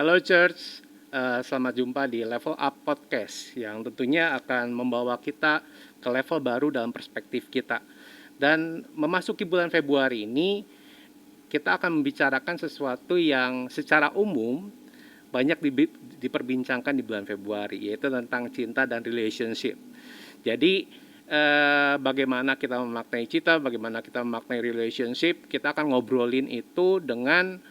Halo Church, selamat jumpa di Level Up Podcast yang tentunya akan membawa kita ke level baru dalam perspektif kita. Dan memasuki bulan Februari ini, kita akan membicarakan sesuatu yang secara umum banyak diperbincangkan di bulan Februari, yaitu tentang cinta dan relationship. Jadi, bagaimana kita memaknai cinta, bagaimana kita memaknai relationship, kita akan ngobrolin itu dengan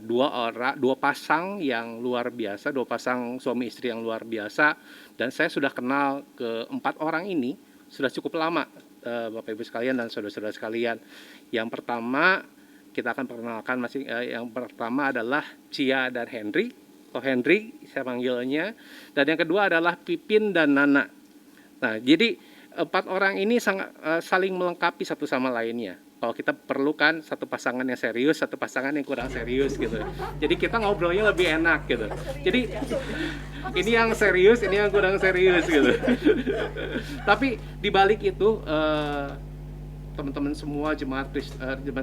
dua pasang yang luar biasa, dua pasang suami istri yang luar biasa, dan saya sudah kenal keempat orang ini sudah cukup lama, Bapak Ibu sekalian dan saudara-saudara sekalian. Yang pertama kita akan perkenalkan yang pertama adalah Cia dan Henry, atau Henry saya panggilnya, dan yang kedua adalah Pipin dan Nana. Nah, jadi empat orang ini saling melengkapi satu sama lainnya. Kalau kita perlukan satu pasangan yang serius, satu pasangan yang kurang serius gitu. Jadi kita ngobrolnya lebih enak gitu. Jadi ini yang serius, ini yang kurang serius gitu. Tapi di balik itu teman-teman semua jemaat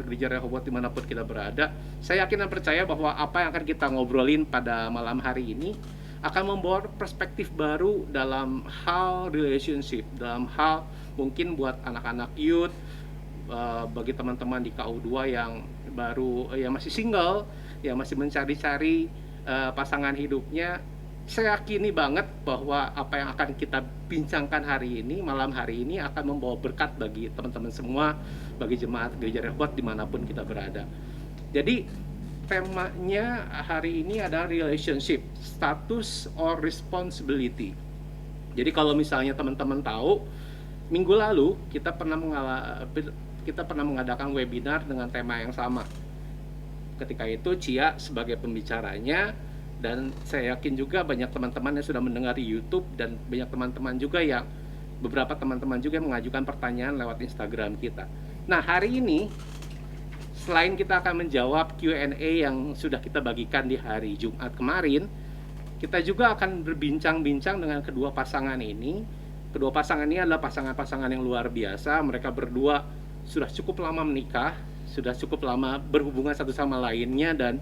gereja Rehoboth dimanapun kita berada, saya yakin dan percaya bahwa apa yang akan kita ngobrolin pada malam hari ini akan membawa perspektif baru dalam hal relationship, dalam hal mungkin buat anak-anak youth, bagi teman-teman di KU2 yang baru yang masih single, yang masih mencari-cari pasangan hidupnya. Saya yakini banget bahwa apa yang akan kita bincangkan hari ini, malam hari ini akan membawa berkat bagi teman-teman semua, bagi jemaat gereja Rehoboth dimanapun kita berada. Jadi temanya hari ini adalah relationship, status or responsibility. Jadi kalau misalnya teman-teman tahu, minggu lalu kita pernah mengadakan webinar dengan tema yang sama. Ketika itu Cia sebagai pembicaranya, dan saya yakin juga banyak teman-teman yang sudah mendengar di YouTube, dan banyak teman-teman juga yang beberapa teman-teman juga yang mengajukan pertanyaan lewat Instagram kita. Nah, hari ini selain kita akan menjawab Q&A yang sudah kita bagikan di hari Jumat kemarin, kita juga akan berbincang-bincang dengan kedua pasangan ini. Kedua pasangan ini adalah pasangan-pasangan yang luar biasa. Mereka berdua sudah cukup lama menikah, sudah cukup lama berhubungan satu sama lainnya, dan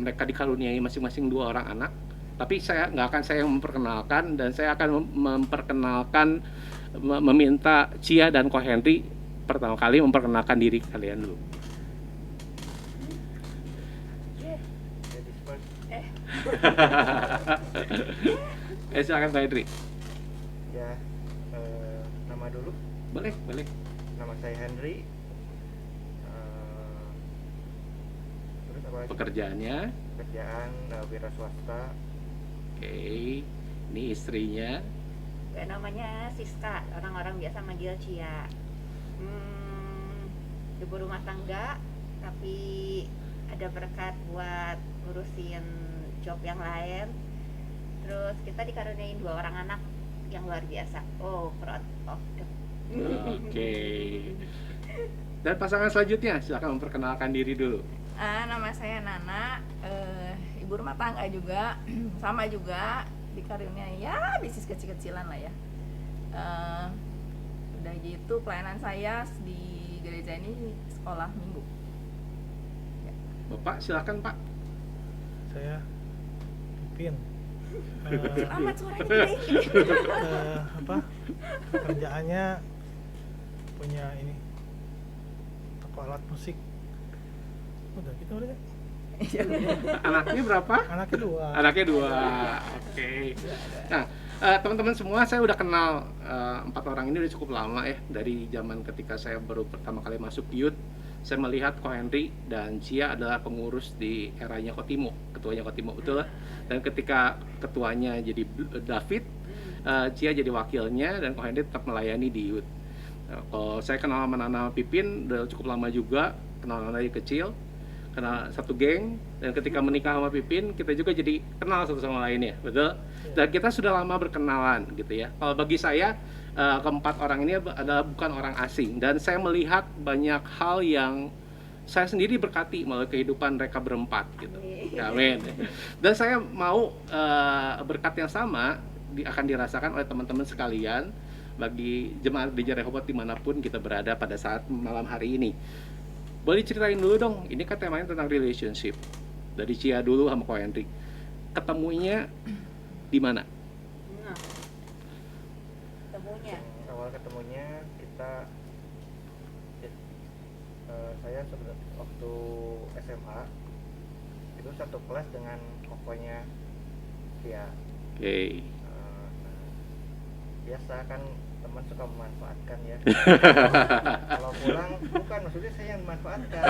mereka dikaruniai masing-masing 2 orang anak. Tapi saya nggak akan saya memperkenalkan, dan saya akan meminta Cia dan Ko Henry pertama kali memperkenalkan diri kalian dulu. Silakan Ko Henry. Ya, nama dulu. Boleh. Nama saya Henry. Terus apa lagi? Pekerjaan wira swasta. Oke. Ini istrinya. Namanya Siska, orang-orang biasa manggil Cia. Ibu rumah tangga, tapi ada berkat buat ngurusin job yang lain. Terus kita dikaruniain 2 orang anak yang luar biasa. Oh, proud of them. Oke. Dan pasangan selanjutnya, silakan memperkenalkan diri dulu. Nama saya Nana, ibu rumah tangga juga, sama juga dikaruniai ya bisnis kecil-kecilan lah ya. Udah gitu pelayanan saya di gereja ini sekolah minggu. Ya. Bapak silakan Pak. Saya Pipin. Amat suaranya gede. Kerjaannya punya ini toko alat musik. Udah gitu udah. Anaknya berapa? Anaknya 2. Oke. Nah, teman-teman semua, saya udah kenal 4 orang ini udah cukup lama ya. Dari zaman ketika saya baru pertama kali masuk youth, saya melihat Ko Henry dan Cia adalah pengurus di eranya Kotimo, ketuanya Kotimo, betul. Dan ketika ketuanya jadi David, Cia jadi wakilnya, dan Ko Henry tetap melayani di youth. Kalau saya kenal sama Nana Pipin udah cukup lama juga, kenal dari kecil, kenal satu geng, dan ketika menikah sama Pipin kita juga jadi kenal satu sama lainnya, betul. Dan kita sudah lama berkenalan gitu ya. Kalau bagi saya keempat orang ini adalah bukan orang asing, dan saya melihat banyak hal yang saya sendiri berkati melalui kehidupan mereka berempat gitu. Amin. Dan saya mau berkat yang sama akan dirasakan oleh teman-teman sekalian bagi jemaat gereja Rehoboth dimanapun kita berada pada saat malam hari ini. Boleh ceritain dulu dong, ini kan temanya tentang relationship. Dari Cia dulu sama Ko Henry. Ketemunya di mana? Nah, temunya Awal ketemunya kita saya sebenarnya waktu SMA itu satu kelas dengan kokonya dia. Oke. Nah, biasa kan teman suka memanfaatkan ya. Kalau pulang bukan maksudnya saya yang memanfaatkan.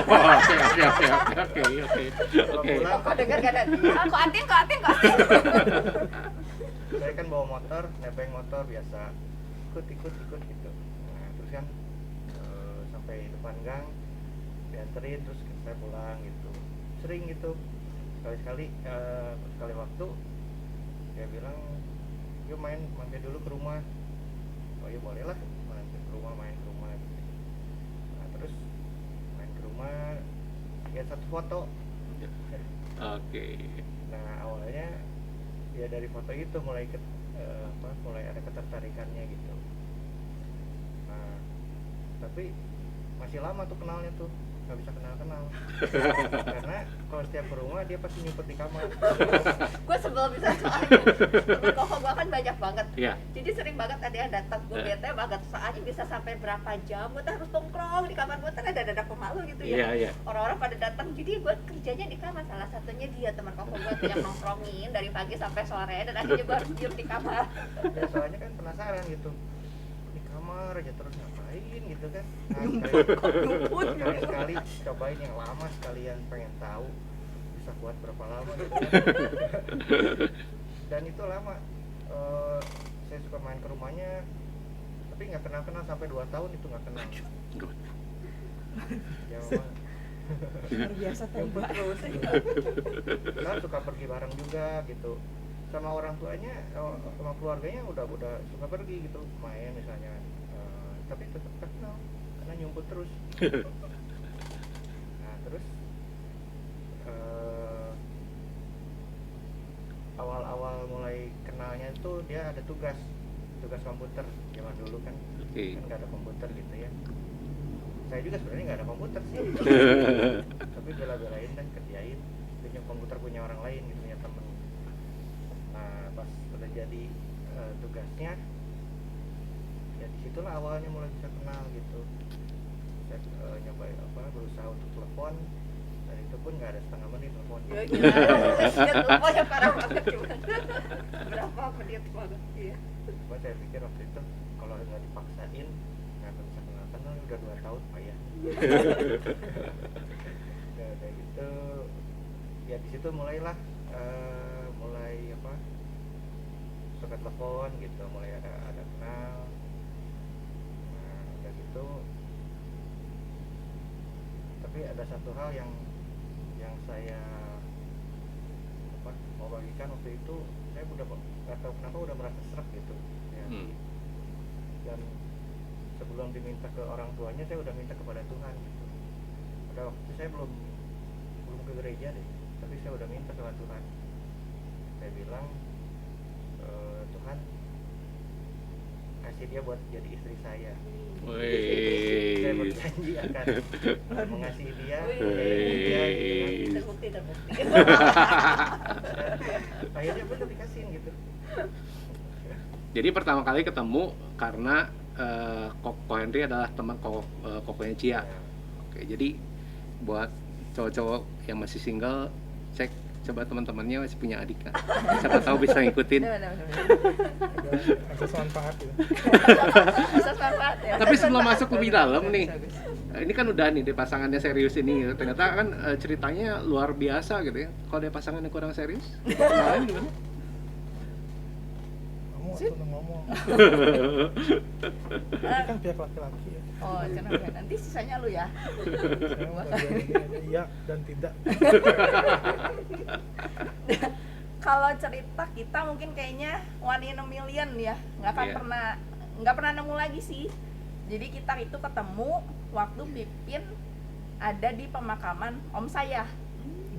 Oke. Kalau pulang kok dengar gak ada dia? Kok Atin. saya kan bawa motor, nebeng motor biasa ikut gitu. Nah terus kan sampai depan gang dianterin terus saya pulang gitu. Sering gitu sekali waktu dia bilang yuk mampir dulu ke rumah. Oh ya boleh lah mampir ke rumah main ke rumah gitu. Nah terus main ke rumah lihat satu foto. Oke. Nah awalnya ya dari foto itu mulai mulai ada ketertarikannya gitu. Nah tapi masih lama tuh kenalnya tuh, nggak bisa kenal karena kalau setiap ke rumah dia pasti nyumpet di kamar. Gue sebel bisa soalnya temen koko gue kan banyak banget, Iya. jadi sering banget ada yang datang. Gue bete banget soalnya bisa sampai berapa jam gue harus nongkrong di kamar. Gue kan ada pemalu gitu ya. Iya. Orang-orang pada datang, jadi gue kerjanya di kamar. Salah satunya dia teman koko gue tuh yang nongkrongin dari pagi sampai sore, dan akhirnya gue harus diem di kamar. Ya soalnya kan penasaran gitu, di kamar aja terus ngapain gitu kan. Nah, sekali cobain yang lama sekalian, pengen tahu bisa kuat berapa lama gitu kan. Dan itu lama. Saya suka main ke rumahnya tapi nggak kenal sampai 2 tahun itu nggak kenal. Ya memang Luar biasa tembak. terus gitu. Kita suka pergi bareng juga gitu, sama orang tuanya, sama keluarganya udah suka pergi gitu main misalnya. Tapi tetap kenal karena nyumput terus. Nah terus awal-awal mulai kenalnya itu dia ada tugas komputer zaman dulu kan. Oke. Kan nggak ada komputer gitu ya. Saya juga sebenarnya nggak ada komputer sih. Tapi bela-belain dan kerjain punya komputer punya orang lain gitu, punya temen. Nah pas udah jadi tugasnya ya disitulah awalnya mulai bisa kenal gitu. Saya nyobain berusaha untuk telepon, dan itu pun nggak ada setengah menit teleponnya. Ya gila, teleponnya parah banget cuma berapa menit banget ya. Cuma saya pikir waktu itu kalau nggak dipaksain nggak akan bisa kenal udah 2 tahun payah. Ya kayak gitu. Ya di situ mulailah suka telepon gitu, mulai ada kenal. Nah udah gitu. Tapi ada satu hal yang saya mau bagikan waktu itu. Saya udah nggak tahu kenapa udah merasa serak gitu ya. Dan sebelum diminta ke orang tuanya saya udah minta kepada Tuhan gitu. Pada waktu itu saya belum ke gereja deh, tapi saya udah minta kepada Tuhan. Saya bilang Tuhan kasih dia buat jadi istri saya. Saya berjanji akan mengasihi dia, menyayangi dia gitu kan. Terbukti. Akhirnya bener dikasihin gitu. Jadi pertama kali ketemu karena Ko Henry adalah teman kokonya Cia. Oke, jadi buat cowok-cowok yang masih single, cek coba teman-temannya masih punya adik kan. Siapa tahu bisa ngikutin. Benar. Ada akses manfaat ya. Akses manfaat ya. Tapi sebelum masuk lebih dalam nih, Bagus. ini kan udah nih di pasangannya serius ini. Ternyata kan ceritanya luar biasa gitu ya. Kalau ada pasangan yang kurang serius, kenalan gimana? Kamu waktu ngomong. Ini kan pihak laki-laki ya. Oh, kenapa? Nanti sisanya lu ya. Saya mau bagian ini aja, iya dan tidak. Kalau cerita kita mungkin kayaknya one in a million ya, nggak pernah nemu lagi sih. Jadi kita itu ketemu waktu Pipin ada di pemakaman om saya.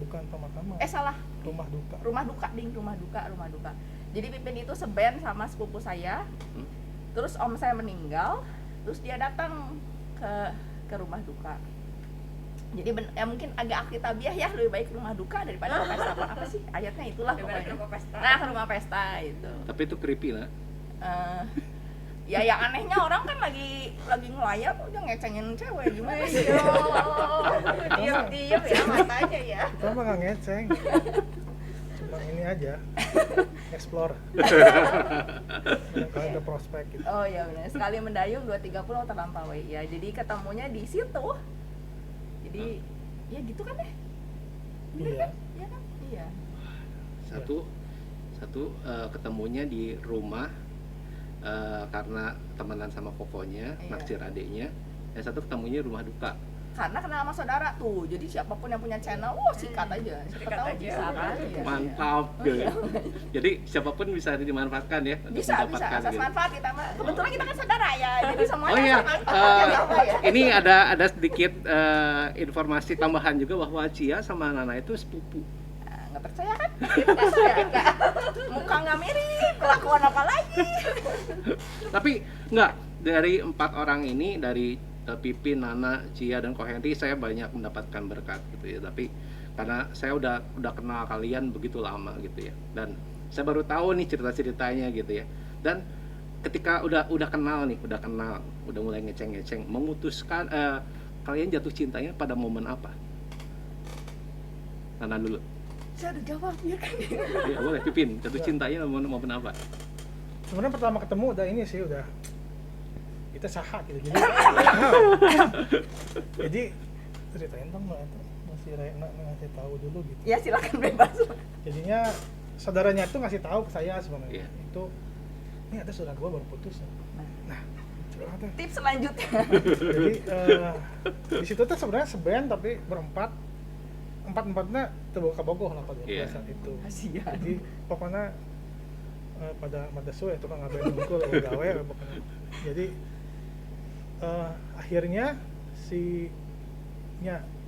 Bukan pemakaman. Salah, Rumah duka. rumah duka. Jadi Pipin itu seben sama sepupu saya. Terus om saya meninggal, terus dia datang ke rumah duka. Jadi mungkin agak akitabiah ya, lebih baik rumah duka daripada rumah pesta. Apa sih ayatnya itulah Daripada pokoknya. rumah pesta. Nah, rumah pesta itu. Tapi itu creepy lah. Eh, ya yang anehnya orang kan lagi ngelayar udah ngecengin cewek gimana sih? Diam-diam ya matanya ya. Kita mah nggak ngeceng. Cuma ini aja. Explore. Kalau ada prospek gitu. Oh iya benar. Sekali mendayung 2-3 pulau terlampaui. Ya, jadi ketemunya di situ. Jadi ya gitu kan deh. Bener Iya. kan? Iya kan? Iya. Satu ketemunya di rumah karena temenan sama kokonya, Iya. naksir adiknya. Yang satu ketemunya di rumah duka. Karena kenal sama saudara tuh. Jadi siapapun yang punya channel, sikat aja. Siapa Sikat tahu aja. bisa kan? Iya, Mantap gitu. Jadi siapapun bisa dimanfaatkan ya untuk Bisa mendapatkan asas gitu. manfaat kita mah. Kebetulan kita kan saudara ya. Jadi semuanya Oh iya, asas manfaat ya. ini ada sedikit informasi tambahan juga bahwa Cia sama Nana itu sepupu. Nah, nggak percaya kan? Enggak. Muka nggak mirip, kelakuan apa lagi? Tapi enggak, dari 4 orang ini, dari Pipin, Nana, Cia, dan Ko Henry, saya banyak mendapatkan berkat gitu ya. Tapi karena saya udah kenal kalian begitu lama gitu ya, dan saya baru tahu nih cerita-ceritanya gitu ya. Dan ketika udah kenal, udah mulai ngeceng-ngeceng, memutuskan kalian jatuh cintanya pada momen apa? Nana dulu. Saya udah jawab ya kan? Ya boleh, Pipin, jatuh cintanya momen apa? Sebenarnya pertama ketemu udah ini sih, udah kita sahak gitu. Jadi ceritain dong lah itu, masih Rena ngasih tahu dulu gitu. Ya silakan bebas. Jadinya saudaranya itu ngasih tahu ke saya sebenarnya. Iya. Itu ini ada saudara gua baru putus. Nah, curhat deh. Tips selanjutnya. Jadi di situ tuh sebenarnya seband tapi berempat, empat-empatnya terbogoh-bogoh lah pada Iya. saat itu. Kasihan. Jadi pokoknya pada suwe itu kan ngapain ngumpul gawe pokoknya. Jadi akhirnya si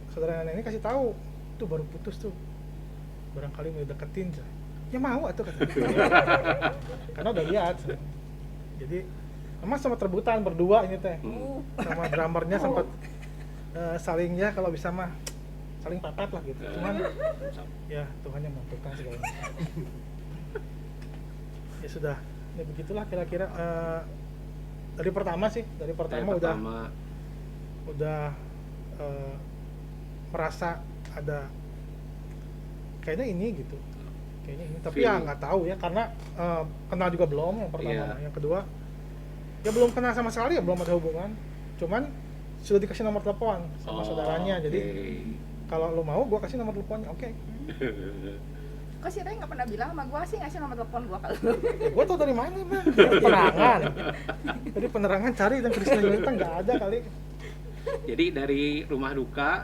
saudara nenek ini kasih tahu tuh baru putus tuh, barangkali mau deketin coy. Ya mau atuh kata dia. Karena udah lihat. Jadi emang sama terbutan berdua ini teh, sama drummernya sempat saling ya kalau bisa mah saling pepet lah gitu. Cuman ya Tuhan yang menentukan segala macam. Ya sudah, ya begitulah kira-kira. Dari pertama udah merasa ada kayaknya ini gitu, kayaknya ini. Tapi ya Feeling. nggak tahu ya, karena kenal juga belum yang pertama. Iya. Yang kedua ya belum kenal sama sekali, ya belum ada hubungan. Cuman sudah dikasih nomor telepon sama saudaranya. Jadi kalau lo mau, gua kasih nomor teleponnya. Oke. Kok si Ray nggak pernah bilang sama gua sih ngasih nomor telepon gua kalau Gua tau dari mana mah? Dari penerangan. Dari penerangan cari dan Krisna Yunita nggak ada kali. Jadi dari rumah duka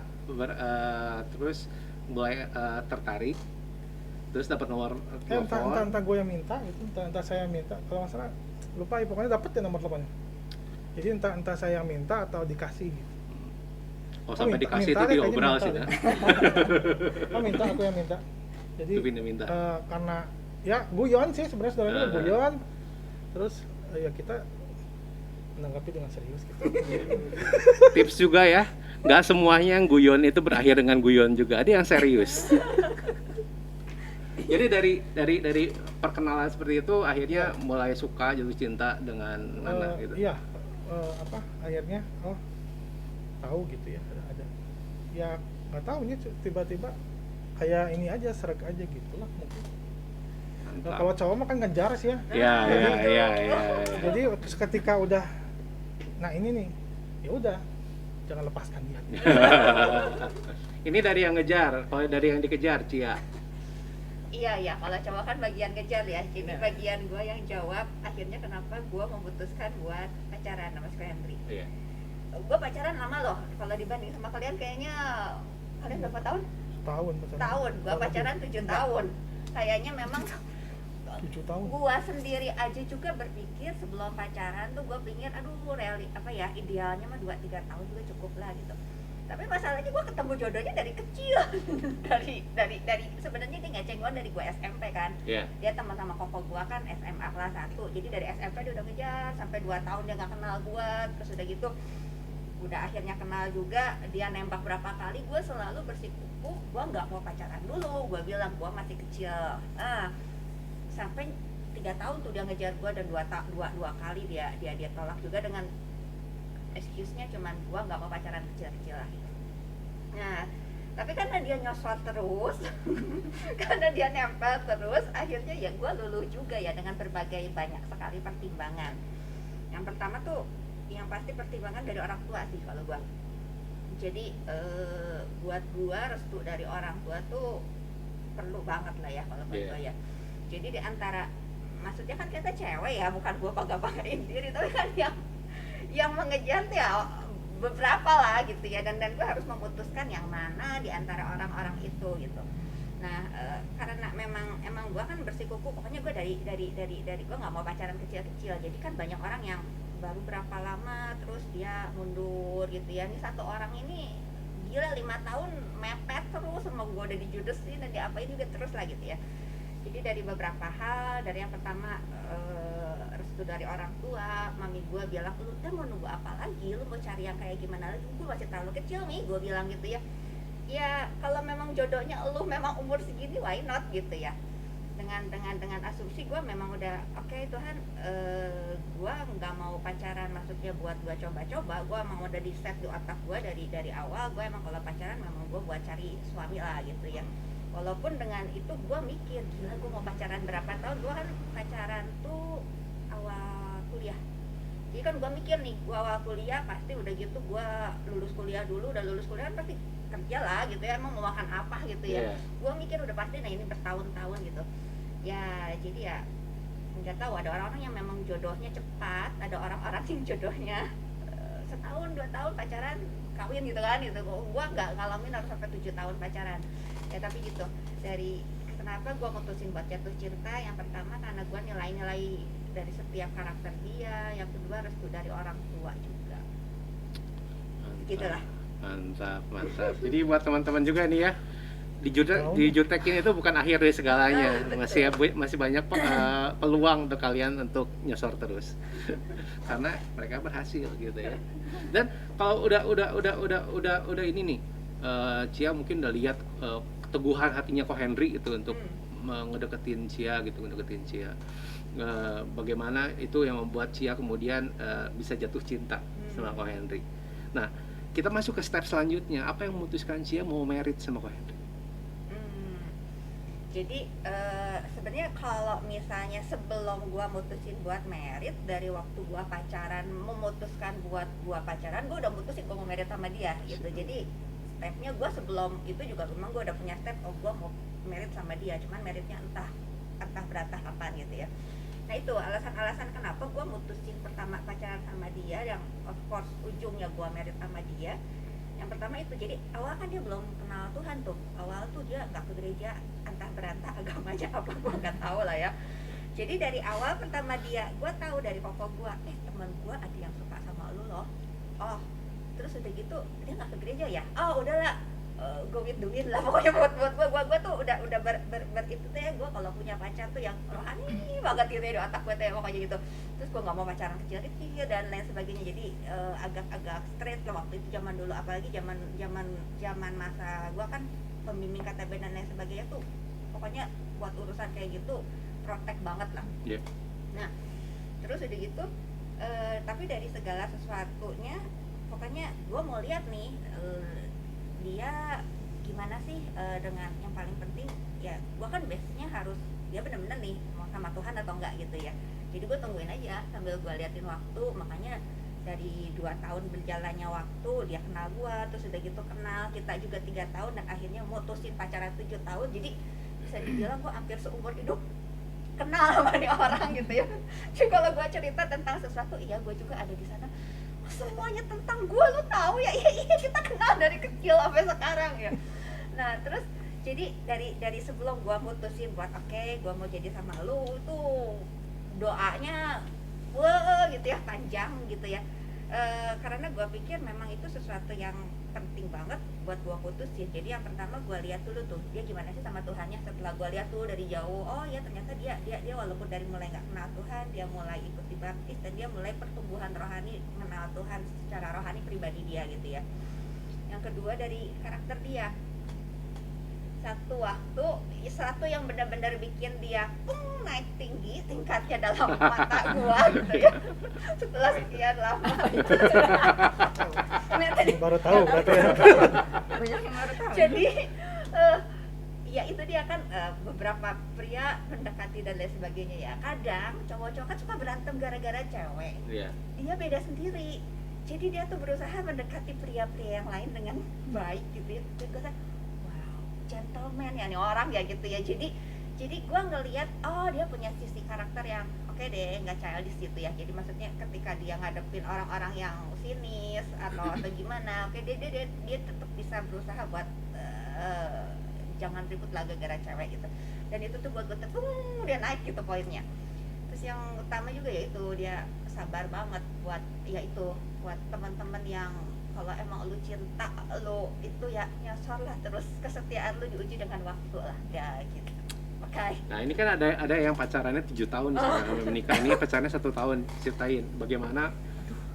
terus mulai tertarik, terus dapat nomor telepon. Entah gue yang minta gitu, entah saya yang minta. Kalau nggak salah lupa ya, pokoknya dapet ya nomor teleponnya. Jadi entah saya yang minta atau dikasih gitu. Oh, sampai dikasih itu minta deh, diobral kayaknya sih minta nah. Oh minta, aku yang minta. Jadi Pipin yang minta. karena ya guyon sih sebenarnya saudaranya guyon. Terus ya kita menanggapi dengan serius gitu. Tips juga ya, nggak semuanya yang guyon itu berakhir dengan guyon juga, ada yang serius. Jadi dari perkenalan seperti itu akhirnya mulai suka, jatuh cinta dengan Nana gitu. Iya, akhirnya tahu gitu ya, ada. Ya nggak tahu nih tiba-tiba kayak ini aja, serak aja gitulah mungkin. Nah, Mantap. kalau cowok mah kan ngejar sih ya. Ya. Jadi ketika udah, nah ini nih, ya udah, jangan lepaskan dia. Ini dari yang ngejar, kalau dari yang dikejar, Cia. Iya, kalau cowok kan bagian kejar ya. Ini Iya. bagian gue yang jawab. Akhirnya kenapa gue memutuskan buat pacaran sama si Henry. Iya. Gue pacaran lama loh. Kalau dibanding sama kalian kayaknya kalian berapa tahun? Tahun pacaran. Tahun. Gue pacaran 7 tahun. Kayaknya memang 7 tahun. gua sendiri aja juga berpikir sebelum pacaran tuh gue pingin idealnya mah 2-3 tahun juga cukup lah gitu. Tapi masalahnya gue ketemu jodohnya dari kecil. dari sebenarnya dia ngeceng gue dari gue SMP kan. Iya. Dia teman sama koko gue kan SMA kelas 1. Jadi dari SMP dia udah ngejar sampai 2 tahun dia nggak kenal gue. Terus udah gitu udah akhirnya kenal juga, dia nembak berapa kali, gue selalu bersikuku gue nggak mau pacaran dulu, gue bilang gue masih kecil. Sampai 3 tahun tuh dia ngejar gue, dan dua kali dia tolak juga dengan excuse-nya cuman gue nggak mau pacaran kecil-kecil lah gitu. Nah tapi karena dia nyosot terus karena dia nempel terus, akhirnya ya gue luluh juga ya dengan berbagai banyak sekali pertimbangan. Yang pertama tuh yang pasti pertimbangan dari orang tua sih kalau gue. Jadi buat gue restu dari orang tua tuh perlu banget lah ya kalau buat gue ya. Jadi di antara, maksudnya kan kita cewek ya, bukan gue bangga-banggain diri, tapi kan yang mengejar ya beberapa lah gitu ya, dan gue harus memutuskan yang mana di antara orang-orang itu gitu. Nah karena emang gue kan bersikuku, pokoknya gue dari gue nggak mau pacaran kecil-kecil. Jadi kan banyak orang yang baru berapa lama terus dia mundur gitu ya. Ini satu orang ini gila 5 tahun mepet terus sama gue, udah dijudesin dan diapain juga terus lah gitu ya. Jadi dari beberapa hal, dari yang pertama restu dari orang tua. Mami gue bilang, lu tuh mau nunggu apa lagi, lu mau cari yang kayak gimana lagi, gue masih terlalu kecil nih, gue bilang gitu ya. Ya kalau memang jodohnya lu memang umur segini, why not gitu ya. Dengan asumsi gue memang udah oke, Tuhan, gue nggak mau pacaran maksudnya buat gue coba-coba, gue emang udah di set di otak gue dari awal, gue emang kalau pacaran memang gue buat cari suami lah gitu ya. Walaupun dengan itu gue mikir, gila gue mau pacaran berapa tahun, gue kan pacaran tuh awal kuliah. Jadi kan gue mikir nih, gue awal kuliah pasti udah gitu gue lulus kuliah dulu, udah lulus kuliah kan pasti kerja lah gitu ya, emang mau makan apa gitu ya. Gue mikir udah pasti, nah ini bertahun-tahun gitu. Ya jadi ya nggak tahu, ada orang-orang yang memang jodohnya cepat, ada orang-orang yang jodohnya setahun 2 tahun pacaran kawin gitu kan gitu. Gue nggak ngalamin harus sampai 7 tahun pacaran ya, tapi gitu. Dari kenapa gue mutusin buat jatuh cinta, yang pertama karena gue nilai-nilai dari setiap karakter dia, yang kedua restu dari orang tua juga. Gitulah. Mantap. Jadi buat teman-teman juga nih ya, dijutekin itu bukan akhir dari segalanya. Masih banyak peluang untuk kalian untuk nyosor terus. Karena mereka berhasil gitu ya. Dan kalau udah ini nih, Cia mungkin udah lihat keteguhan hatinya Ko Henry itu untuk ngedeketin Cia. Bagaimana itu yang membuat Cia kemudian bisa jatuh cinta sama Ko Henry. Nah, kita masuk ke step selanjutnya. Apa yang memutuskan Cia mau married sama Ko Henry? Jadi sebenarnya kalau misalnya sebelum gua mutusin buat married, dari waktu gua pacaran memutuskan buat gua pacaran, gua udah mutusin gua mau married sama dia gitu. Jadi stepnya gua sebelum itu juga memang gua udah punya step, gua mau married sama dia, cuman marriednya entah berantah kapan gitu ya. Nah itu alasan-alasan kenapa gua mutusin pertama pacaran sama dia, yang of course ujungnya gua married sama dia. Yang pertama itu, jadi awal kan dia belum kenal Tuhan tuh, awal tuh dia nggak ke gereja, entah berantah agamanya apa gue nggak tahu lah ya. Jadi dari awal pertama dia, gue tahu dari koko gue, teman gue ada yang suka sama lu loh. Oh terus udah gitu dia nggak ke gereja ya, oh udahlah, go with the wind lah pokoknya. Buat gue tuh udah itu tuh ya, gue kalau punya pacar tuh yang rohani banget gitu ya di otak gue tuh ya, pokoknya gitu. Terus gue nggak mau pacaran kecil dan lain sebagainya. Jadi agak straight lah waktu itu, zaman dulu, apalagi zaman masa gue kan pembimbing KTB dan lain sebagainya tuh, pokoknya buat urusan kayak gitu protek banget lah. Nah terus udah gitu tapi dari segala sesuatunya pokoknya gue mau lihat nih dia gimana sih, dengan yang paling penting ya gue kan base-nya harus dia bener-bener nih mau sama Tuhan atau enggak gitu ya. Jadi gue tungguin aja sambil gue liatin waktu. Makanya dari 2 tahun berjalannya waktu dia kenal gue, terus udah gitu kenal kita juga 3 tahun, dan akhirnya mutusin pacaran 7 tahun. Jadi bisa dibilang gue hampir seumur hidup kenal sama nih orang gitu ya. Jadi kalau gue cerita tentang sesuatu, iya gue juga ada di sana, semuanya tentang gue lu tahu ya. Iya kita kenal dari kecil sampai sekarang ya. Nah terus jadi dari sebelum gue mutusin buat oke, gue mau jadi sama lu tuh doanya wah gitu ya, panjang gitu ya. Karena gue pikir memang itu sesuatu yang penting banget buat gue putusin. Jadi yang pertama gue lihat dulu tuh dia gimana sih sama Tuhannya. Setelah gue lihat tuh dari jauh, oh ya ternyata dia walaupun dari mulai nggak kenal Tuhan, dia mulai ikut dibaptis dan dia mulai pertumbuhan rohani, mengenal Tuhan secara rohani pribadi dia gitu ya. Yang kedua dari karakter dia, satu yang benar-benar bikin dia naik tinggi tingkatnya dalam mata gua gitu ya. Setelah sekian lama itu ternyata Baru tahu berarti ya. Banyak yang baru tahu. jadi ya itu dia kan beberapa pria mendekati dan lain sebagainya ya. Kadang cowok-cowok kan suka berantem gara-gara cewek. Iya. Dia beda sendiri. Jadi dia tuh berusaha mendekati pria-pria yang lain dengan baik gitu ya. Dan gue wow, gentleman ya nih orang ya gitu ya. Jadi gue ngelihat oh dia punya sisi karakter yang oke deh, nggak childish gitu ya. Jadi maksudnya ketika dia ngadepin orang-orang yang sinis atau gimana, oke dia tetap bisa berusaha buat jangan ribut lah gara-gara cewek gitu. Dan itu tuh buat gue dia naik gitu poinnya. Terus yang utama juga ya itu dia sabar banget buat ya itu buat teman-teman yang kalau emang lu cinta lu itu ya nyosor lah, terus kesetiaan lu diuji dengan waktu lah ya gitu. Oke. Nah ini kan ada yang pacarannya 7 tahun sampai menikah, ini pacarnya 1 tahun. Ceritain bagaimana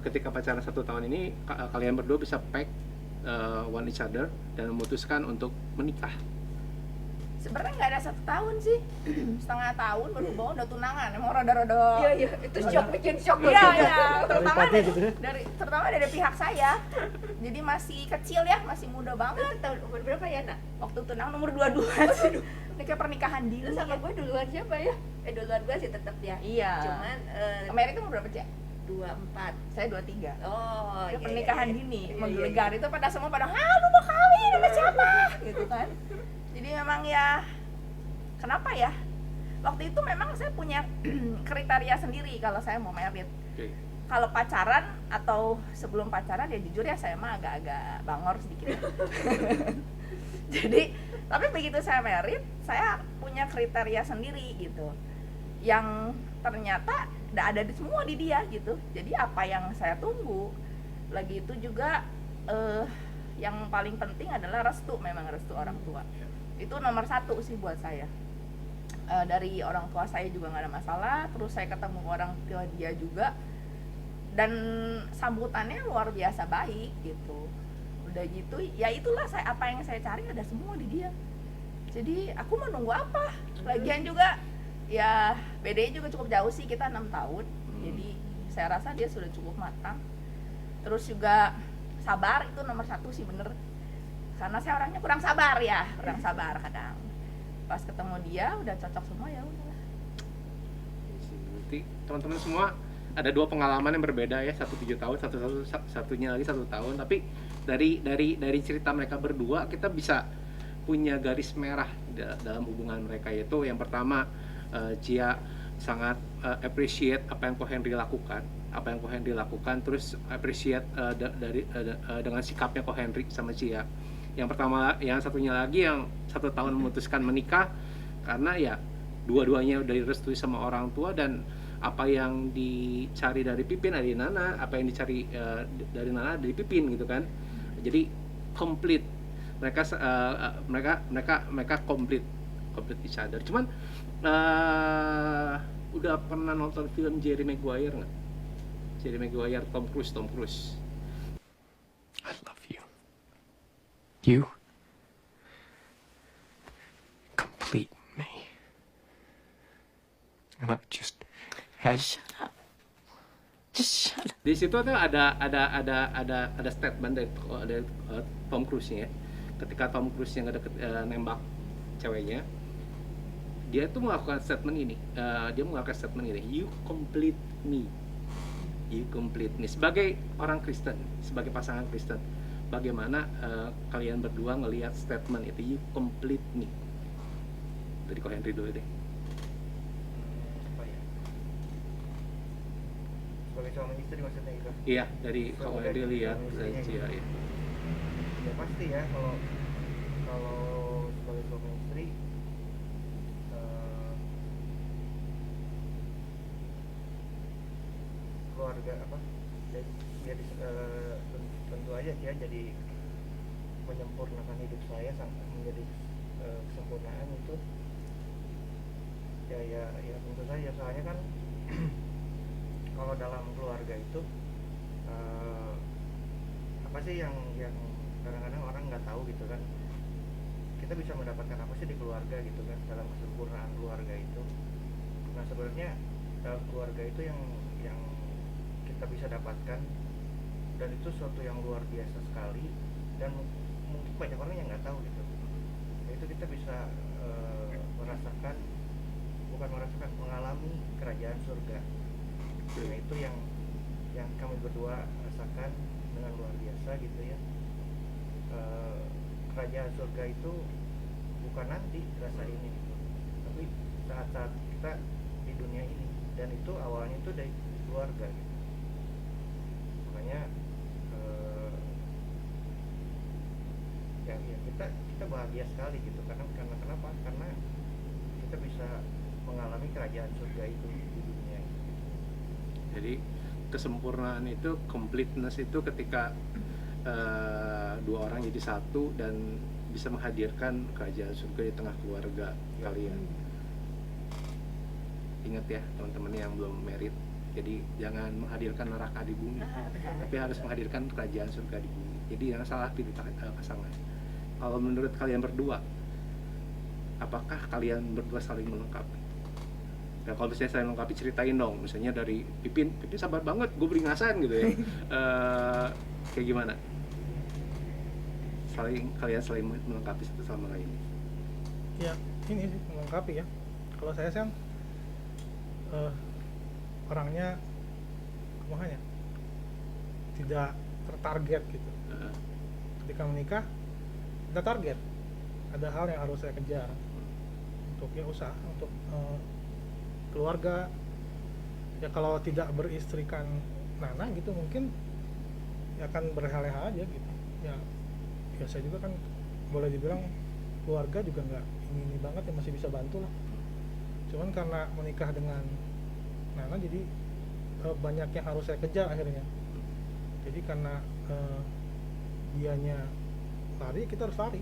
ketika pacaran 1 tahun ini kalian berdua bisa pack one each other dan memutuskan untuk menikah. Sebenarnya nggak ada 1 tahun sih, setengah tahun baru bawa udah tunangan. Emang rada-rada. Iya itu bikin shock Iya, banget. iya, terutama Pagi gitu ya. terutama dari pihak saya. Jadi masih kecil ya, masih muda banget. Itu tahun umur berapa ya nak? Waktu tunang nomor 22. Ini kayak pernikahan dini. Lu sama gue duluan siapa ya? Duluan gue sih tetap dia. Iya. Cuman Amerika umur berapa, Cak? 24. Saya 23. Oh Itu iya, pernikahan iya. dini, Iya, menggelegar iya. itu pada semua pada, "Ah, lu mau kawin sama siapa?" gitu kan. Jadi memang ya kenapa ya? Waktu itu memang saya punya kriteria sendiri kalau saya mau merit. Oke. Kalau pacaran atau sebelum pacaran ya jujur ya saya mah agak-agak bangor sedikit. Jadi, tapi begitu saya merit, saya punya kriteria sendiri gitu. Yang ternyata ada semua di dia gitu. Jadi apa yang saya tunggu lagi itu juga yang paling penting adalah restu, memang restu orang tua. Itu nomor 1 sih buat saya. Dari orang tua saya juga nggak ada masalah. Terus saya ketemu orang tua dia juga dan sambutannya luar biasa baik gitu. Udah gitu ya itulah apa yang saya cari ada semua di dia. Jadi aku mau nunggu apa? Lagian juga ya bedanya juga cukup jauh sih, kita 6 tahun. Jadi saya rasa dia sudah cukup matang. Terus juga sabar itu nomor 1 sih bener. Karena saya orangnya kurang sabar kadang. Pas ketemu dia udah cocok semua ya udah. Berarti teman-teman semua ada 2 pengalaman yang berbeda ya, 1 7 tahun, satunya lagi 1 tahun. Tapi dari cerita mereka berdua kita bisa punya garis merah dalam hubungan mereka, yaitu yang pertama Cia sangat appreciate apa yang Ko Henry lakukan, terus appreciate dengan sikapnya Ko Henry sama Cia. Yang pertama, yang satunya lagi yang 1 tahun memutuskan menikah karena ya dua-duanya udah direstui sama orang tua, dan apa yang dicari dari Pipin ada di Nana, apa yang dicari dari Nana dari Pipin gitu kan. Jadi complete, mereka complete each other. Cuman udah pernah nonton film Jerry Maguire nggak? Jerry Maguire, Tom Cruise. I love you. You complete me. And I just had Just shut up. Di situ tuh ada statement dari Tom Cruise-nya ya. Ketika Tom Cruise yang nembak ceweknya, dia tuh melakukan statement ini. You complete me. You complete me. Sebagai orang Kristen, sebagai pasangan Kristen, bagaimana kalian berdua ngelihat statement itu, you complete me? Dari Ko Henry dulu deh. Apa ya? Sebagai suami istri maksudnya gitu. Iya, dari Ko Henry lihat Suami istrinya Cia gitu. ya. Ya pasti ya, kalau sebagai suami istri keluarga apa, jadi tentu aja dia jadi menyempurnakan hidup saya sampai menjadi kesempurnaan itu ya tentu saja, soalnya kan kalau dalam keluarga itu apa sih yang kadang-kadang orang nggak tahu gitu kan, kita bisa mendapatkan apa sih di keluarga gitu kan, dalam kesempurnaan keluarga itu. Nah sebenarnya dalam keluarga itu yang kita bisa dapatkan, dan itu suatu yang luar biasa sekali, dan mungkin banyak orang yang nggak tahu gitu. Itu kita bisa mengalami kerajaan surga. Nah itu yang kami berdua rasakan dengan luar biasa gitu ya. Kerajaan surga itu bukan nanti rasainnya gitu, tapi saat-saat kita di dunia ini, dan itu awalnya itu dari keluarga gitu. Makanya ya kita bahagia sekali gitu, karena kenapa? Karena kita bisa mengalami kerajaan surga itu di dunia ini. Jadi kesempurnaan itu, completeness itu ketika dua orang jadi satu dan bisa menghadirkan kerajaan surga di tengah keluarga kalian. Ingat ya teman-teman yang belum married, jadi jangan menghadirkan neraka di bumi, tapi harus menghadirkan kerajaan surga di bumi. Jadi jangan salah pilih pasangan. Kalau menurut kalian berdua, apakah kalian berdua saling melengkapi? Nah, kalau misalnya saling melengkapi, ceritain dong. Misalnya dari Pipin sabar banget, gue beringasan gitu ya. Kayak gimana? Kalian saling melengkapi satu sama lain. Ya ini sih melengkapi ya. Kalau saya sih orangnya kemana ya, tidak tertarget gitu. Ketika menikah ada target, ada hal yang harus saya kejar untuk ya usaha, untuk keluarga. Ya kalau tidak beristrikan Nana gitu mungkin ya akan berleha-leha aja gitu ya. Ya saya juga kan boleh dibilang keluarga juga nggak ini banget ya, masih bisa bantu lah. Cuman karena menikah dengan Nana jadi banyak yang harus saya kejar akhirnya. Jadi karena dianya lari, kita harus lari.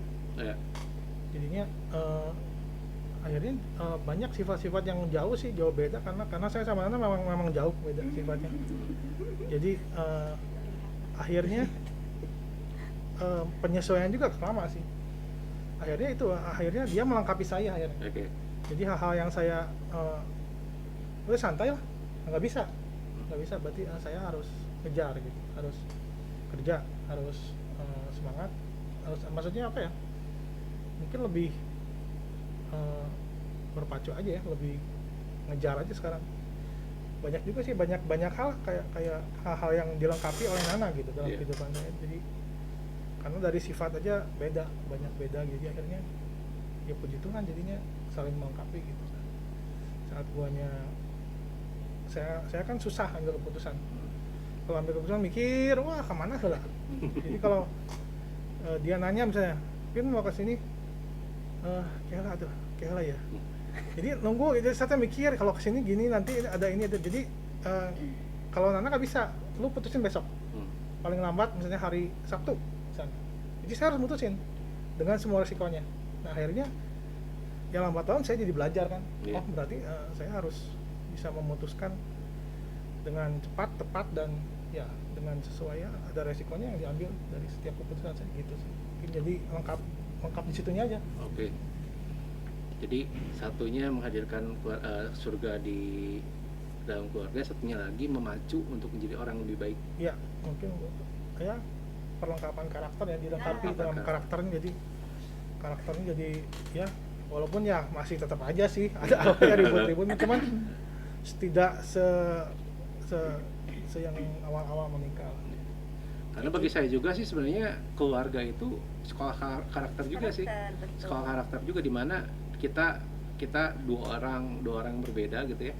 Jadinya akhirnya banyak sifat-sifat yang jauh beda, karena saya sama Nana memang jauh beda sifatnya. Jadi akhirnya penyesuaian juga lama sih. Akhirnya dia melengkapi saya akhirnya. Jadi hal-hal yang saya udah santai lah, nggak bisa berarti saya harus kejar gitu, harus kerja, harus semangat, harus, maksudnya apa ya, mungkin lebih berpacu aja ya, lebih ngejar aja sekarang. Banyak juga sih, banyak hal kayak hal-hal yang dilengkapi oleh Nana gitu dalam kehidupan saya. Jadi karena dari sifat aja banyak beda, jadi akhirnya ya puji Tuhan jadinya saling melengkapi gitu. Saat saya kan susah ambil keputusan. Kalau ambil keputusan mikir, wah kemana lah. Jadi kalau dia nanya misalnya, Pin mau ke sini, Kela ya. Jadi nunggu, jadi saya mikir kalau ke sini gini, nanti ada ini ada. Jadi kalau Nana nggak bisa, lu putusin besok. Paling lambat misalnya hari Sabtu misalnya. Jadi saya harus mutusin dengan semua resikonya. Nah akhirnya ya lambat laun saya jadi belajar kan. Oh berarti saya harus bisa memutuskan dengan cepat, tepat, dan ya dengan sesuai, ya ada resikonya yang diambil dari setiap keputusan saya gitu sih. Jadi lengkap di situnya aja. Oke. Jadi satunya menghadirkan surga di dalam keluarga, satunya lagi memacu untuk menjadi orang yang lebih baik. Iya, mungkin ya perlengkapan karakter yang dilengkapi dalam karakternya, jadi ya walaupun ya masih tetap aja sih ada apa ya ribut-ribut, cuman tidak se yang awal-awal menikah. Karena bagi saya juga sih sebenarnya keluarga itu sekolah karakter juga sih. Betul. Sekolah karakter juga, di mana kita dua orang yang berbeda gitu ya,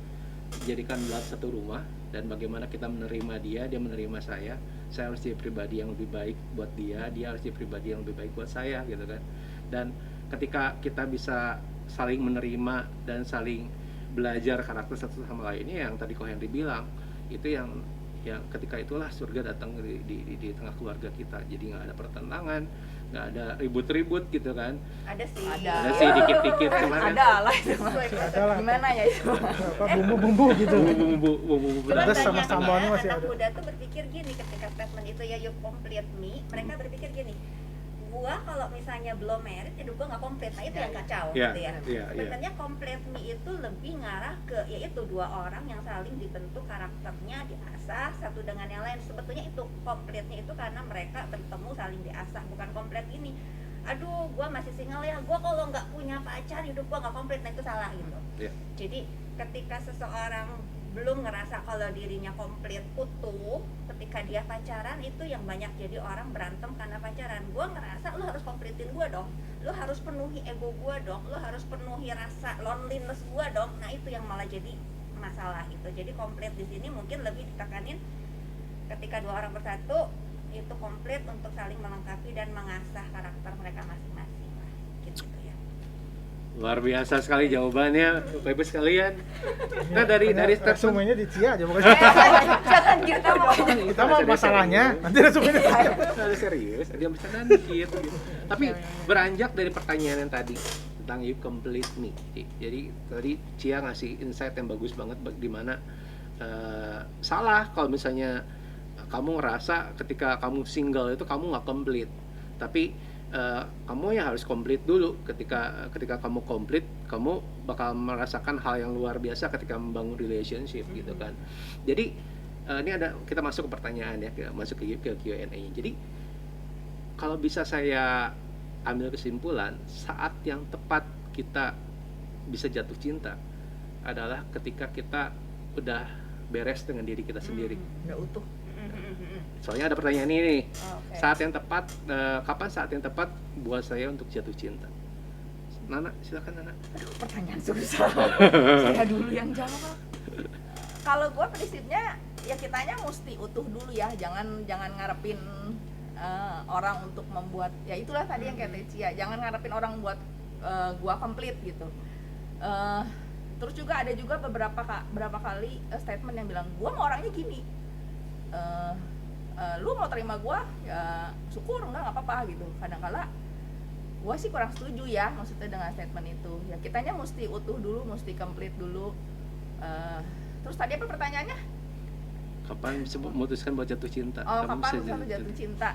dijadikan dalam satu rumah, dan bagaimana kita menerima dia menerima saya harus jadi pribadi yang lebih baik buat dia harus jadi pribadi yang lebih baik buat saya gitu kan. Dan ketika kita bisa saling menerima dan saling belajar karakter satu sama lainnya, yang tadi Ko Henry bilang, itu yang ketika itulah surga datang di tengah keluarga kita. Jadi nggak ada pertentangan, nggak ada ribut-ribut gitu kan. Ada sih. Ada sih dikit-dikit kemarin. Ada lah itu. Ada lah. Gimana ya itu? Apa bumbu-bumbu gitu. Bumbu-bumbu Cuman Pedas sama banyaknya sambalnya masih anak ada. muda tuh berpikir gini ketika statement itu ya you complete me, mereka berpikir gini, gua kalau misalnya belum married hidup gua nggak komplit, nah itu yang kacau Iya, gitu ya. iya, iya. Sebenarnya complete me itu lebih ngarah ke yaitu dua orang yang saling dibentuk karakternya, diasah satu dengan yang lain. Sebetulnya itu completenya itu karena mereka bertemu saling diasah, bukan komplit ini. Aduh, gua masih single ya, gua kalau nggak punya pacar hidup gua nggak komplit, nah itu salah gitu. Iya. Jadi ketika seseorang belum ngerasa kalau dirinya komplit utuh, ketika dia pacaran itu yang banyak jadi orang berantem karena pacaran. Gua ngerasa lu harus komplitin gua dong, lu harus penuhi ego gua dong, lu harus penuhi rasa loneliness gua dong. Nah itu yang malah jadi masalah itu. Jadi komplit di sini mungkin lebih ditekanin ketika dua orang bersatu itu komplit untuk saling melengkapi dan mengasah karakter mereka masing-masing lah, gitu ya. Luar biasa sekali jawabannya, Bapak Ibu sekalian. Nah dari statement resumenya di Cia aja bukan. Jangan gitu dong. Kita mah masalahnya nanti resumenya. ada serius, dia bercanda dikit gitu. Tapi beranjak dari pertanyaan yang tadi tentang you complete me. Jadi tadi Cia ngasih insight yang bagus banget di mana salah kalau misalnya kamu ngerasa ketika kamu single itu kamu nggak komplit. Tapi kamu yang harus komplit dulu. Ketika kamu komplit, kamu bakal merasakan hal yang luar biasa ketika membangun relationship gitu kan. Jadi ini kita masuk ke pertanyaan ya, masuk ke Q&A. Jadi kalau bisa saya ambil kesimpulan, saat yang tepat kita bisa jatuh cinta adalah ketika kita udah beres dengan diri kita sendiri. Udah utuh. Soalnya ada pertanyaan ini nih. Oke. Saat yang tepat, kapan saat yang tepat buat saya untuk jatuh cinta? Nana, silakan Nana. Aduh, pertanyaan susah. Saya dulu yang jawab. Kalau gue prinsipnya ya kitanya mesti utuh dulu ya, jangan ngarepin orang untuk membuat, ya itulah tadi yang kayak Cia, jangan ngarepin orang buat gua komplit gitu. Terus juga ada juga beberapa kali statement yang bilang gua mau orangnya gini, lu mau terima gua ya syukur, nggak apa-apa gitu. Kadang-kala gua sih kurang setuju ya maksudnya dengan statement itu. Ya kitanya mesti utuh dulu, mesti komplit dulu. Terus tadi apa pertanyaannya? Kapan bisa memutuskan buat jatuh cinta? Oh, Kamu kapan bisa bisa jatuh cinta?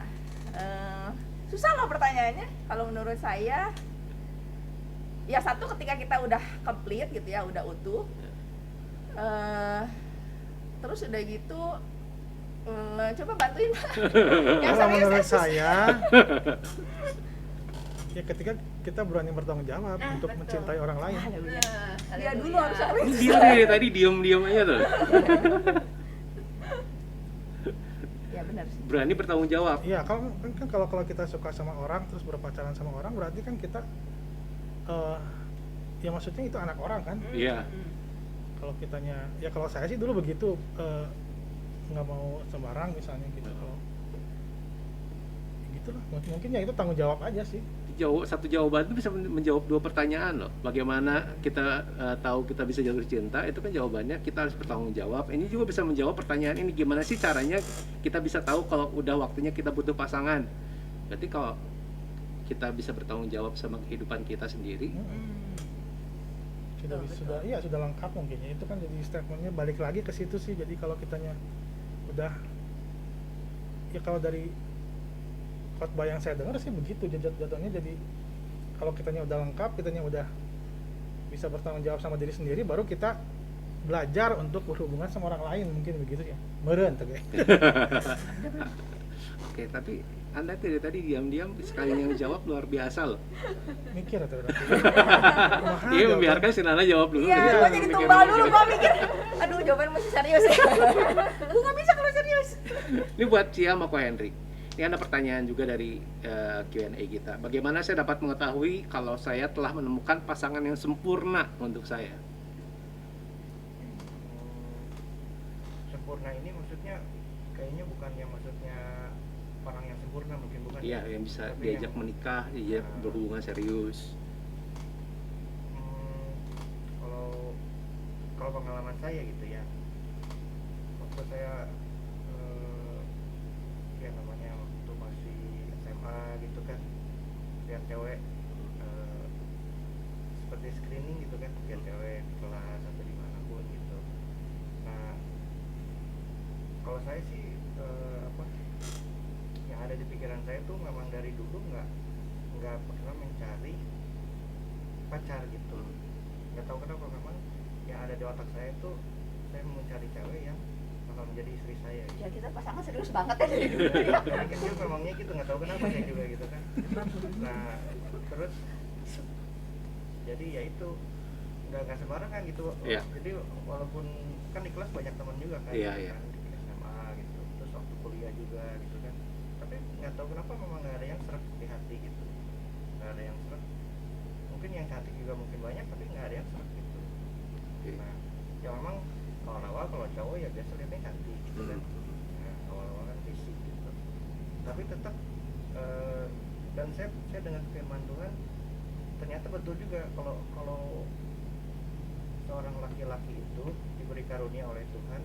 Susah loh pertanyaannya. Kalau menurut saya, ya satu ketika kita udah complete gitu ya, udah utuh. Terus udah gitu, coba bantuin. Yang Kalau serius, menurut susah. saya, ya ketika kita berani bertanggung jawab Nah, untuk betul. mencintai orang lain. Dia dulu harus Ini dia dari tadi diem aja tuh. Ya benar sih. Berani bertanggung jawab. Iya, kalau kita suka sama orang terus berpacaran sama orang, berarti kan kita ya maksudnya itu anak orang kan. Iya. Kalau kitanya, ya kalau saya sih dulu begitu, nggak mau sembarang misalnya gitu. Kalau gitulah, mungkin ya itu tanggung jawab aja sih. Satu jawaban itu bisa menjawab dua pertanyaan loh. Bagaimana kita tahu kita bisa jatuh cinta? Itu kan jawabannya kita harus bertanggung jawab. Ini juga bisa menjawab pertanyaan ini, gimana sih caranya kita bisa tahu kalau udah waktunya kita butuh pasangan? Berarti kalau kita bisa bertanggung jawab sama kehidupan kita sendiri, sudah lengkap mungkin ya. Itu kan jadi statementnya balik lagi ke situ sih. Jadi kalau kitanya udah, ya kalau dari khotbah yang saya dengar sih begitu jatuhnya. Jadi kalau kitanya udah lengkap, kitanya udah bisa bertanggung jawab sama diri sendiri, baru kita belajar untuk berhubungan sama orang lain, mungkin begitu ya. Meureun teh. oke. Tapi Anda tadi diam-diam sekali yang jawab luar biasa loh. Mikir atau berarti. Dia membiarkan si Nana jawab dulu. Iya, Dia gue jadi mikir tumbal dulu, dulu. gue mikir, aduh jawaban masih serius ya. Gue gak bisa kalau serius. Ini buat Cia sama Ko Henry. Ini ada pertanyaan juga dari Q&A kita. Bagaimana saya dapat mengetahui kalau saya telah menemukan pasangan yang sempurna untuk saya? Sempurna ini maksudnya kayaknya bukan yang maksudnya orang yang sempurna, mungkin bukan. Iya, yang bisa Tapi diajak yang- menikah, diajak berhubungan serius. Kalau pengalaman saya gitu ya, waktu saya ya namanya waktu masih SMA gitu kan, lihat cewek seperti screening gitu kan, lihat cewek di kelas atau dimanapun gitu. Nah kalau saya sih yang ada di pikiran saya tuh memang dari dulu nggak pernah mencari pacar gitu. Nggak tahu kenapa memang yang ada di otak saya tuh saya mau mencari cewek yang bakal menjadi istri saya. Ya kita pasangan serius banget ya dari dulu ya. Dari kecil memangnya gitu, nggak tahu kenapa saya juga gitu kan. Nah terus jadi ya itu nggak sembarangan gitu. Iya. Jadi walaupun kan di kelas banyak teman juga kan, Iya, iya. kan, di SMA gitu, terus waktu kuliah juga gitu kan. Tapi nggak tahu kenapa memang nggak ada yang seret di hati gitu, nggak ada yang seret. Mungkin yang cantik juga mungkin banyak, tapi nggak ada yang seret gitu. Iya. Nah ya memang awal-awal kalau cowok ya biasa lihatnya cantik gitu kan. Nah, awal-awal kan fisik gitu. Tapi tetap dan saya dengan firman Tuhan ternyata betul juga kalau seorang laki-laki itu diberi karunia oleh Tuhan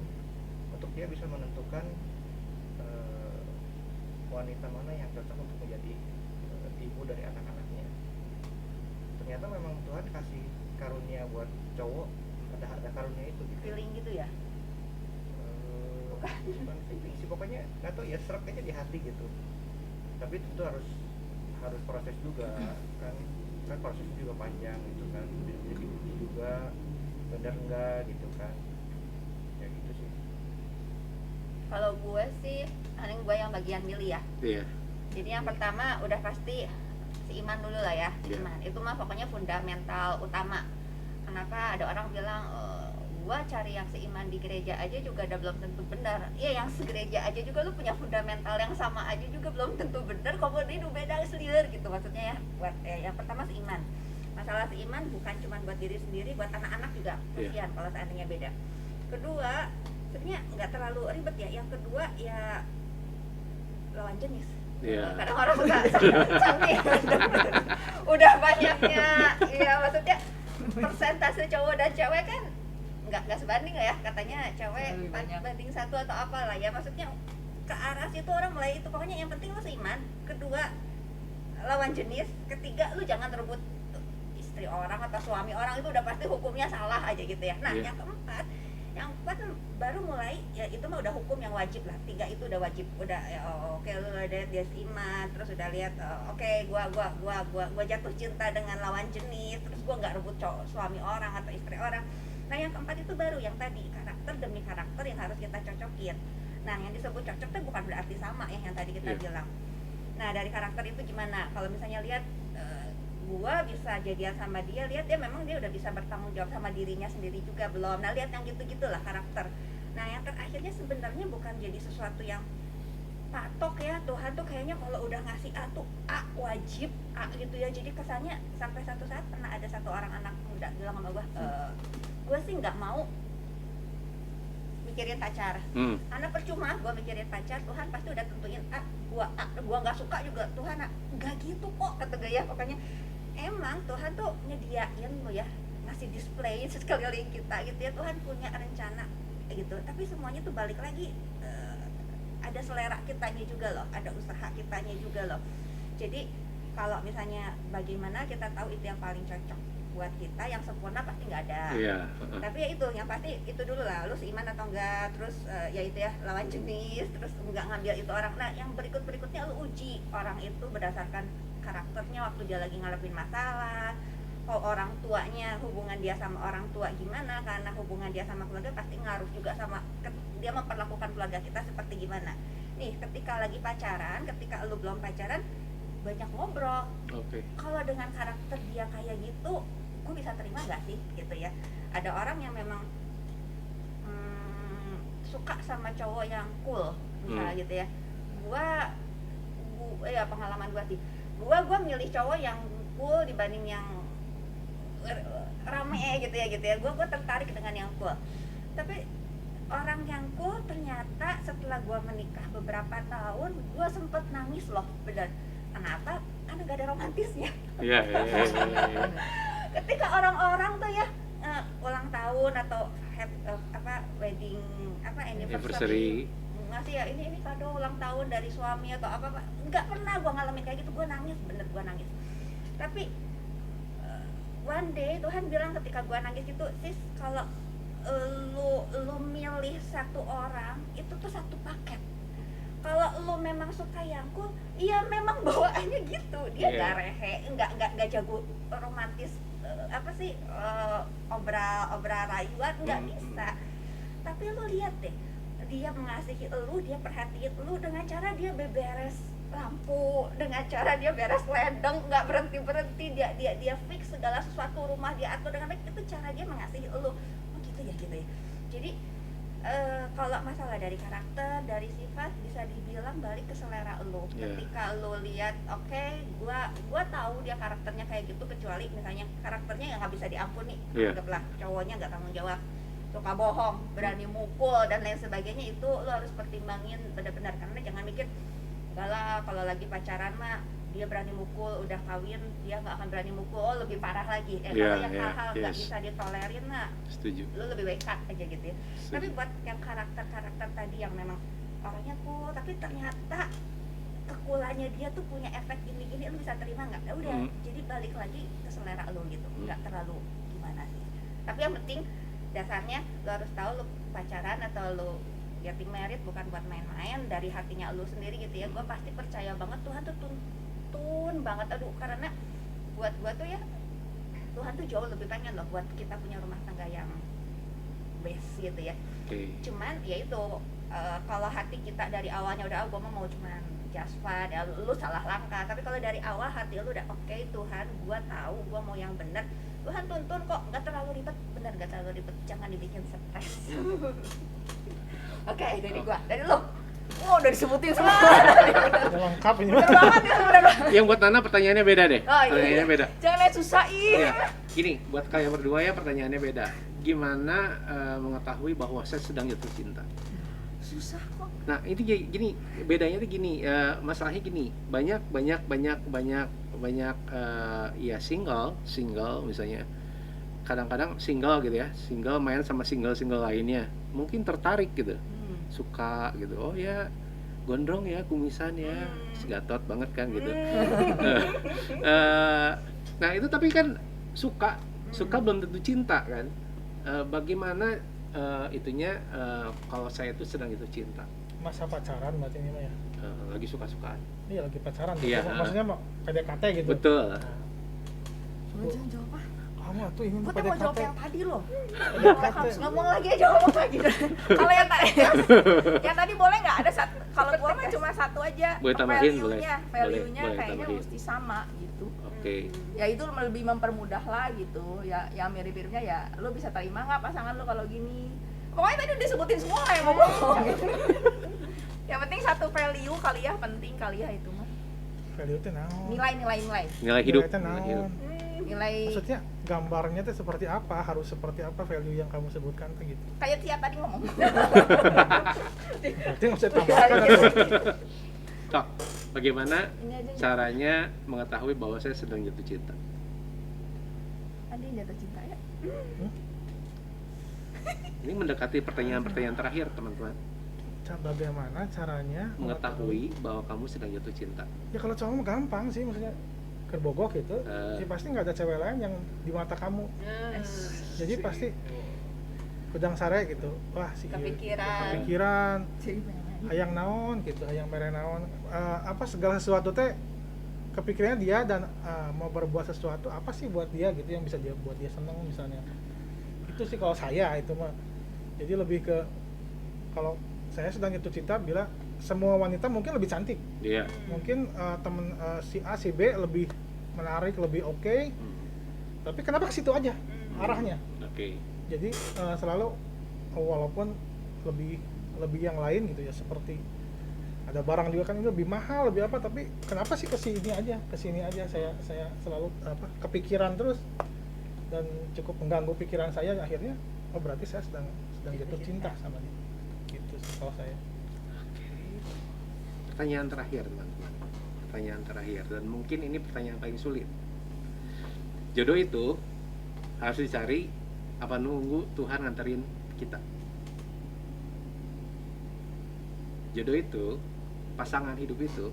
untuk dia bisa menentukan wanita mana yang cocok untuk menjadi ibu dari anak-anaknya. Ternyata memang Tuhan kasih karunia buat cowok, ada karunia itu gitu. Feeling gitu ya. Bukan feeling sih, pokoknya nggak tahu ya, serak aja di hati gitu. Tapi tentu harus proses juga kan prosesnya juga panjang gitu kan, jadi uji juga bener enggak gitu kan, ya gitu sih. Kalau gue sih, paling gue yang bagian milih ya. Iya. Jadi yang pertama udah pasti seiman dulu lah ya. Iya. Iman itu mah pokoknya fundamental utama. Kenapa ada orang bilang gua cari yang seiman di gereja aja juga udah belum tentu benar. Iya, yang segereja aja juga lu punya fundamental yang sama aja juga belum tentu benar. Kemudian udah beda selir gitu maksudnya ya. Buat yang pertama seiman. Masalah seiman bukan cuma buat diri sendiri, buat anak-anak juga. Kasihan kalau seandainya beda. Kedua, sebenarnya nggak terlalu ribet ya. Yang kedua ya lawan jenis. Iya. Kadang orang suka cantik. Udah banyaknya, ya maksudnya persentase cowok dan cewek kan nggak sebanding lah ya, katanya cewek Lebih banyak. banding satu atau apalah ya, maksudnya ke arah situ orang mulai itu. Pokoknya yang penting lu seiman. Kedua lawan jenis. Ketiga lu jangan rebut istri orang atau suami orang, itu udah pasti hukumnya salah aja gitu ya. Nah Iya. yang keempat baru mulai ya, itu mah udah hukum yang wajib lah. 3 itu udah wajib, udah ya, oke lu udah dia seiman, terus udah lihat oke, gua jatuh cinta dengan lawan jenis, terus gua nggak rebut suami orang atau istri orang. Nah yang keempat itu baru yang tadi, karakter demi karakter yang harus kita cocokin. Nah yang disebut cocok itu bukan berarti sama ya yang tadi kita Iya. bilang. Nah dari karakter itu gimana? Kalau misalnya lihat gua bisa jadian sama dia, lihat dia memang dia udah bisa bertanggung jawab sama dirinya sendiri juga belum. Nah lihat yang gitu-gitulah karakter. Nah yang terakhirnya sebenarnya bukan jadi sesuatu yang patok ya. Tuhan tuh kayaknya kalau udah ngasih A tuh A wajib A gitu ya. Jadi kesannya sampai satu saat pernah ada satu orang anak muda bilang sama gue sih nggak mau mikirin pacar. Karena percuma gue mikirin pacar, Tuhan pasti udah tentuin gua nggak suka juga Tuhan nggak gitu kok, kata gue ya. Pokoknya emang Tuhan tuh nyediain lo ya, ngasih display sekeliling kita gitu ya. Tuhan punya rencana gitu, tapi semuanya tuh balik lagi ada selera kitanya juga loh, ada usaha kitanya juga loh. Jadi kalau misalnya bagaimana kita tahu itu yang paling cocok buat kita, yang sempurna pasti nggak ada. Iya. Tapi ya itu yang pasti itu dulu lah, lu seiman atau enggak, terus ya itu ya lawan jenis, terus enggak ngambil itu orang. Nah yang berikutnya lu uji orang itu berdasarkan karakternya waktu dia lagi ngadepin masalah. Kalau orang tuanya, hubungan dia sama orang tua gimana, karena hubungan dia sama keluarga pasti ngaruh juga sama dia memperlakukan keluarga kita seperti gimana. Nih ketika lagi pacaran, ketika lu belum pacaran, banyak ngobrol. Oke. Kalau dengan karakter dia kayak gitu, gue bisa terima gak sih gitu ya. Ada orang yang memang suka sama cowok yang cool misalnya gitu ya. Gua ya pengalaman gue sih, gua milih cowok yang cool dibanding yang rame gitu ya. Gua tertarik dengan yang cool. Tapi orang yang cool ternyata setelah gua menikah beberapa tahun, gua sempet nangis loh, bener. Kenapa? Karena gak ada romantisnya. Iya. Ketika orang-orang tuh ya ulang tahun atau wedding anniversary, ngasih ya ini kado ulang tahun dari suami atau apa, nggak pernah gua ngalamin kayak gitu. Gua nangis, bener gua nangis. Tapi one day Tuhan bilang ketika gue nangis itu, sis, kalau lu milih satu orang itu tuh satu paket. Kalau lu memang suka yang cool, iya memang bawaannya gitu. Dia nggak rehe, nggak jago romantis, obra rayuan, nggak bisa. Tapi lu lihat deh, dia mengasihi lu, dia perhatiin lu dengan cara dia beberes lampu, dengan cara dia beres ledeng, nggak berhenti dia fix segala sesuatu, rumah dia atur dengan baik. Itu cara dia mengasihi lu. Oh gitu ya. Jadi kalau masalah dari karakter, dari sifat, bisa dibilang balik ke selera lo. Ketika lo lihat, oke, gua tahu dia karakternya kayak gitu, kecuali misalnya karakternya yang nggak bisa diampuni, anggaplah cowoknya nggak tanggung jawab, suka bohong, berani mukul dan lain sebagainya, itu lo harus pertimbangin benar-benar. Karena jangan mikir, enggak lah, kalau lagi pacaran mah dia berani mukul, udah kawin dia nggak akan berani mukul, oh lebih parah lagi. Kalau yang hal-hal nggak bisa ditolerin, nah Setuju. lo lebih baik cut aja gitu ya. Tapi buat yang karakter tadi yang memang orangnya cool, tapi ternyata kekulannya dia tuh punya efek gini-gini, lo bisa terima nggak? Ya udah, jadi balik lagi ke selera lo gitu, nggak terlalu gimana sih. Tapi yang penting dasarnya lo harus tahu lo pacaran atau lo getting married bukan buat main-main, dari hatinya lo sendiri gitu ya. Gue pasti percaya banget Tuhan tuh tuntun banget, karena buat gue tuh ya, Tuhan tuh jauh lebih pengen loh buat kita punya rumah tangga yang best gitu ya. Cuman ya itu, kalau hati kita dari awalnya udah, gue mau cuman just fun, ya lu salah langkah. Tapi kalau dari awal hati lu udah oke, Tuhan gue tahu gue mau yang bener, Tuhan tuntun kok, nggak terlalu ribet, bener nggak terlalu ribet, jangan dibikin stres. Oke, dari gue, dari lu. Udah disebutin semua. Udah lengkap ini. Bener banget ya, bener banget. Yang buat Nana pertanyaannya beda deh. Pertanyaannya beda. Jangan lihat susah Iya. Gini, buat kalian berdua ya pertanyaannya beda. Gimana mengetahui bahwa saya sedang jatuh cinta? Susah kok. Nah, ini gini, bedanya tuh gini, masalahnya gini, banyak ya single misalnya. Kadang-kadang single gitu ya, single main sama single lainnya, mungkin tertarik gitu, suka gitu, oh ya gondrong ya, kumisan ya, segatot banget kan gitu. Nah itu tapi kan suka belum tentu cinta kan. Bagaimana itunya kalau saya itu sedang jatuh cinta? Masa pacaran berarti ini mah ya. Lagi suka-sukaan. Iya lagi pacaran. Iya. Maksudnya mau PDKT gitu. Betul. Jangan jawab apa? Kamu tuh ingin Gue tuh mau jawab yang tadi loh. PDKT. Ngomong lagi aja, ngomong lagi. Kalau yang tadi, yang tadi boleh nggak ada satu? Kalau gua mah cuma satu aja. Boleh tambahin, Value-nya boleh kayaknya tambahin. mesti sama gitu. Oke. Ya itu lebih mempermudah lah gitu. Ya yang mirip-miripnya ya, lu bisa terima nggak pasangan lu kalau gini? Pokoknya tadi udah disebutin semua yang ngomong. Yang penting satu value kali ya, penting kali ya itu mah. Value itu naon? Nilai. Nilai hidup. Nilai itu naon? Nilai hidup. Nilai Maksudnya gambarnya tuh seperti apa? Harus seperti apa value yang kamu sebutkan tuh gitu? kayak Tia tadi ngomong. Berarti nggak usah tambahkan atau? Tok, bagaimana Ini aja caranya mengetahui bahwa saya sedang jatuh cinta? tadi jatuh cinta ya. Ini mendekati pertanyaan terakhir, teman-teman. Bagaimana caranya Mengetahui bahwa kamu sedang jatuh cinta. Ya kalau cowok mah gampang sih, maksudnya kerbogok gitu. Ya pasti nggak ada cewek lain yang di mata kamu. Jadi pasti kudang sare gitu. Wah si kepikiran. Hayang naon gitu, hayang mere naon. Apa segala sesuatu teh kepikirannya dia dan mau berbuat sesuatu apa sih buat dia gitu yang bisa dia buat dia seneng misalnya. Itu sih kalau saya itu mah. Jadi lebih ke kalau saya sedang jatuh cinta bila semua wanita mungkin lebih cantik. Iya. Mungkin temen si A si B lebih menarik, lebih oke. Tapi kenapa ke situ aja arahnya? Oke. Jadi selalu walaupun lebih yang lain gitu ya, seperti ada barang juga kan ini lebih mahal, lebih apa, tapi kenapa sih ke sini aja saya selalu kepikiran terus dan cukup mengganggu pikiran saya, akhirnya oh berarti saya sedang jatuh cinta sama dia. Gitu sih kalau saya. Pertanyaan terakhir, teman-teman. Pertanyaan terakhir, dan mungkin ini pertanyaan paling sulit. Jodoh itu harus dicari apa nunggu Tuhan nganterin kita? Jodoh itu, pasangan hidup itu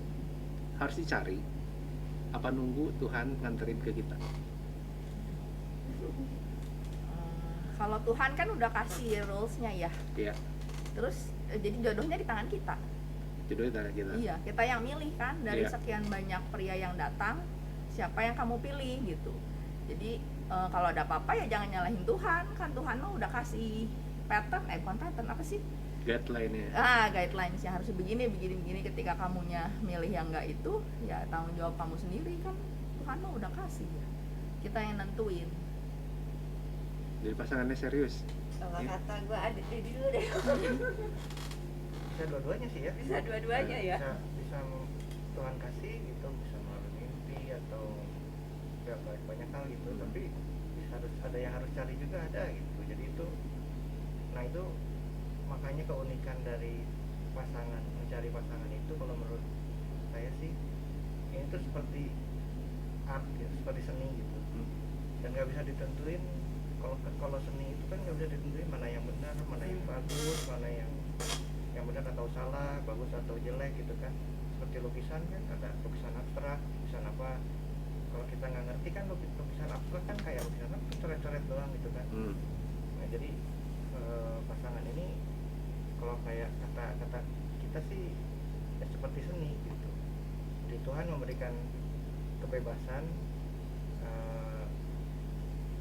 harus dicari apa nunggu Tuhan nganterin ke kita? Kalau Tuhan kan udah kasih rules-nya ya. Iya, Terus jadi jodohnya di tangan kita. jodohnya tangan kita. Iya, kita yang milih kan dari Iya. sekian banyak pria yang datang, siapa yang kamu pilih gitu. Jadi kalau ada apa-apa ya jangan nyalahin Tuhan, kan Tuhan mah udah kasih pattern, bukan pattern apa sih? Guideline-nya. Guidelines yang harus begini, begini, begini. Ketika kamunya milih yang enggak itu, ya tanggung jawab kamu sendiri kan. Tuhan mah udah kasih ya. Kita yang nentuin. Jadi pasangannya serius. Kalau Iya. kata gue ada dulu deh. Bisa dua-duanya sih ya. Bisa dua-duanya ya. Bisa Tuhan kasih gitu, bisa melalui mimpi atau ya banyak hal gitu, tapi harus ada yang harus cari juga ada gitu. Jadi itu, nah itu makanya keunikan dari pasangan, mencari pasangan itu kalau menurut saya sih ini tuh seperti art gitu, seperti seni gitu. Dan nggak bisa ditentuin, kalau seni itu kan nggak bisa ditentuin mana yang benar, mana yang bagus, mana yang benar atau salah, bagus atau jelek gitu kan. Seperti lukisan kan ada lukisan abstrak, lukisan apa. Kalau kita nggak ngerti kan lukisan abstrak kan kayak lukisan apa coret-coret doang gitu kan. Nah jadi pasangan ini kalau kayak kata kita sih ya seperti seni gitu. Jadi Tuhan memberikan kebebasan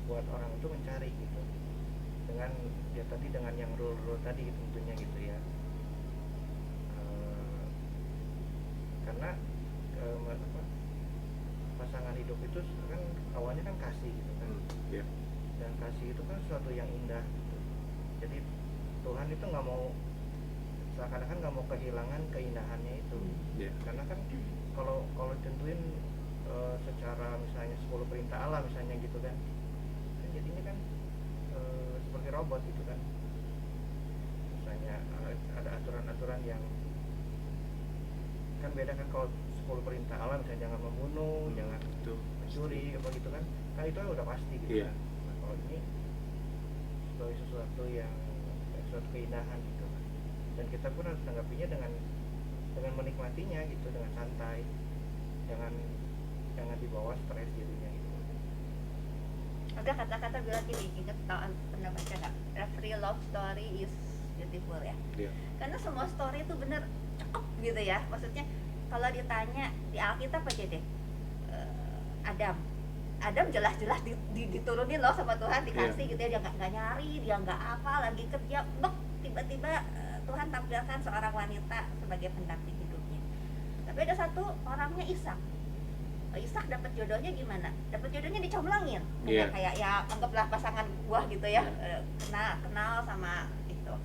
buat orang itu mencari gitu, dengan ya tadi dengan yang rule tadi gitu, tentunya gitu ya. Karena pasangan hidup itu kan awalnya kan kasih gitu kan. Iya. Dan kasih itu kan sesuatu yang indah gitu. Jadi Tuhan itu nggak mau, seakan-akan nggak mau kehilangan keindahannya itu. Iya. Karena kan kalau tentuin secara misalnya 10 perintah Allah misalnya gitu kan jadinya kan seperti robot gitu kan. Misalnya ada aturan-aturan yang kan beda kan, kalau 10 perintah Allah misalnya jangan membunuh, jangan mencuri apa gitu kan itu udah pasti gitu. Iya. Nah, kalau ini sebagai sesuatu yang suatu keindahan gitu kan. Dan kita pun harus tanggapinya dengan menikmatinya gitu, dengan santai, jangan dibawa stres dirinya gitu. Ada kata-kata bilang gini, ingat pernah baca nggak? Every love story is beautiful ya. Iya. Karena semua story itu bener cakep gitu ya. Maksudnya kalau ditanya di Alkitab aja deh, Adam jelas-jelas diturunin loh sama Tuhan, dikasih gitu ya, dia nggak nyari, dia nggak apa, lagi kerja, tiba-tiba Tuhan tampilkan seorang wanita sebagai pendamping hidupnya. Tapi ada satu orangnya Ishak dapat jodohnya gimana? Dapat jodohnya dicomblangin. Iya. Kayak ya anggaplah pasangan buah gitu ya. Kenal sama itu.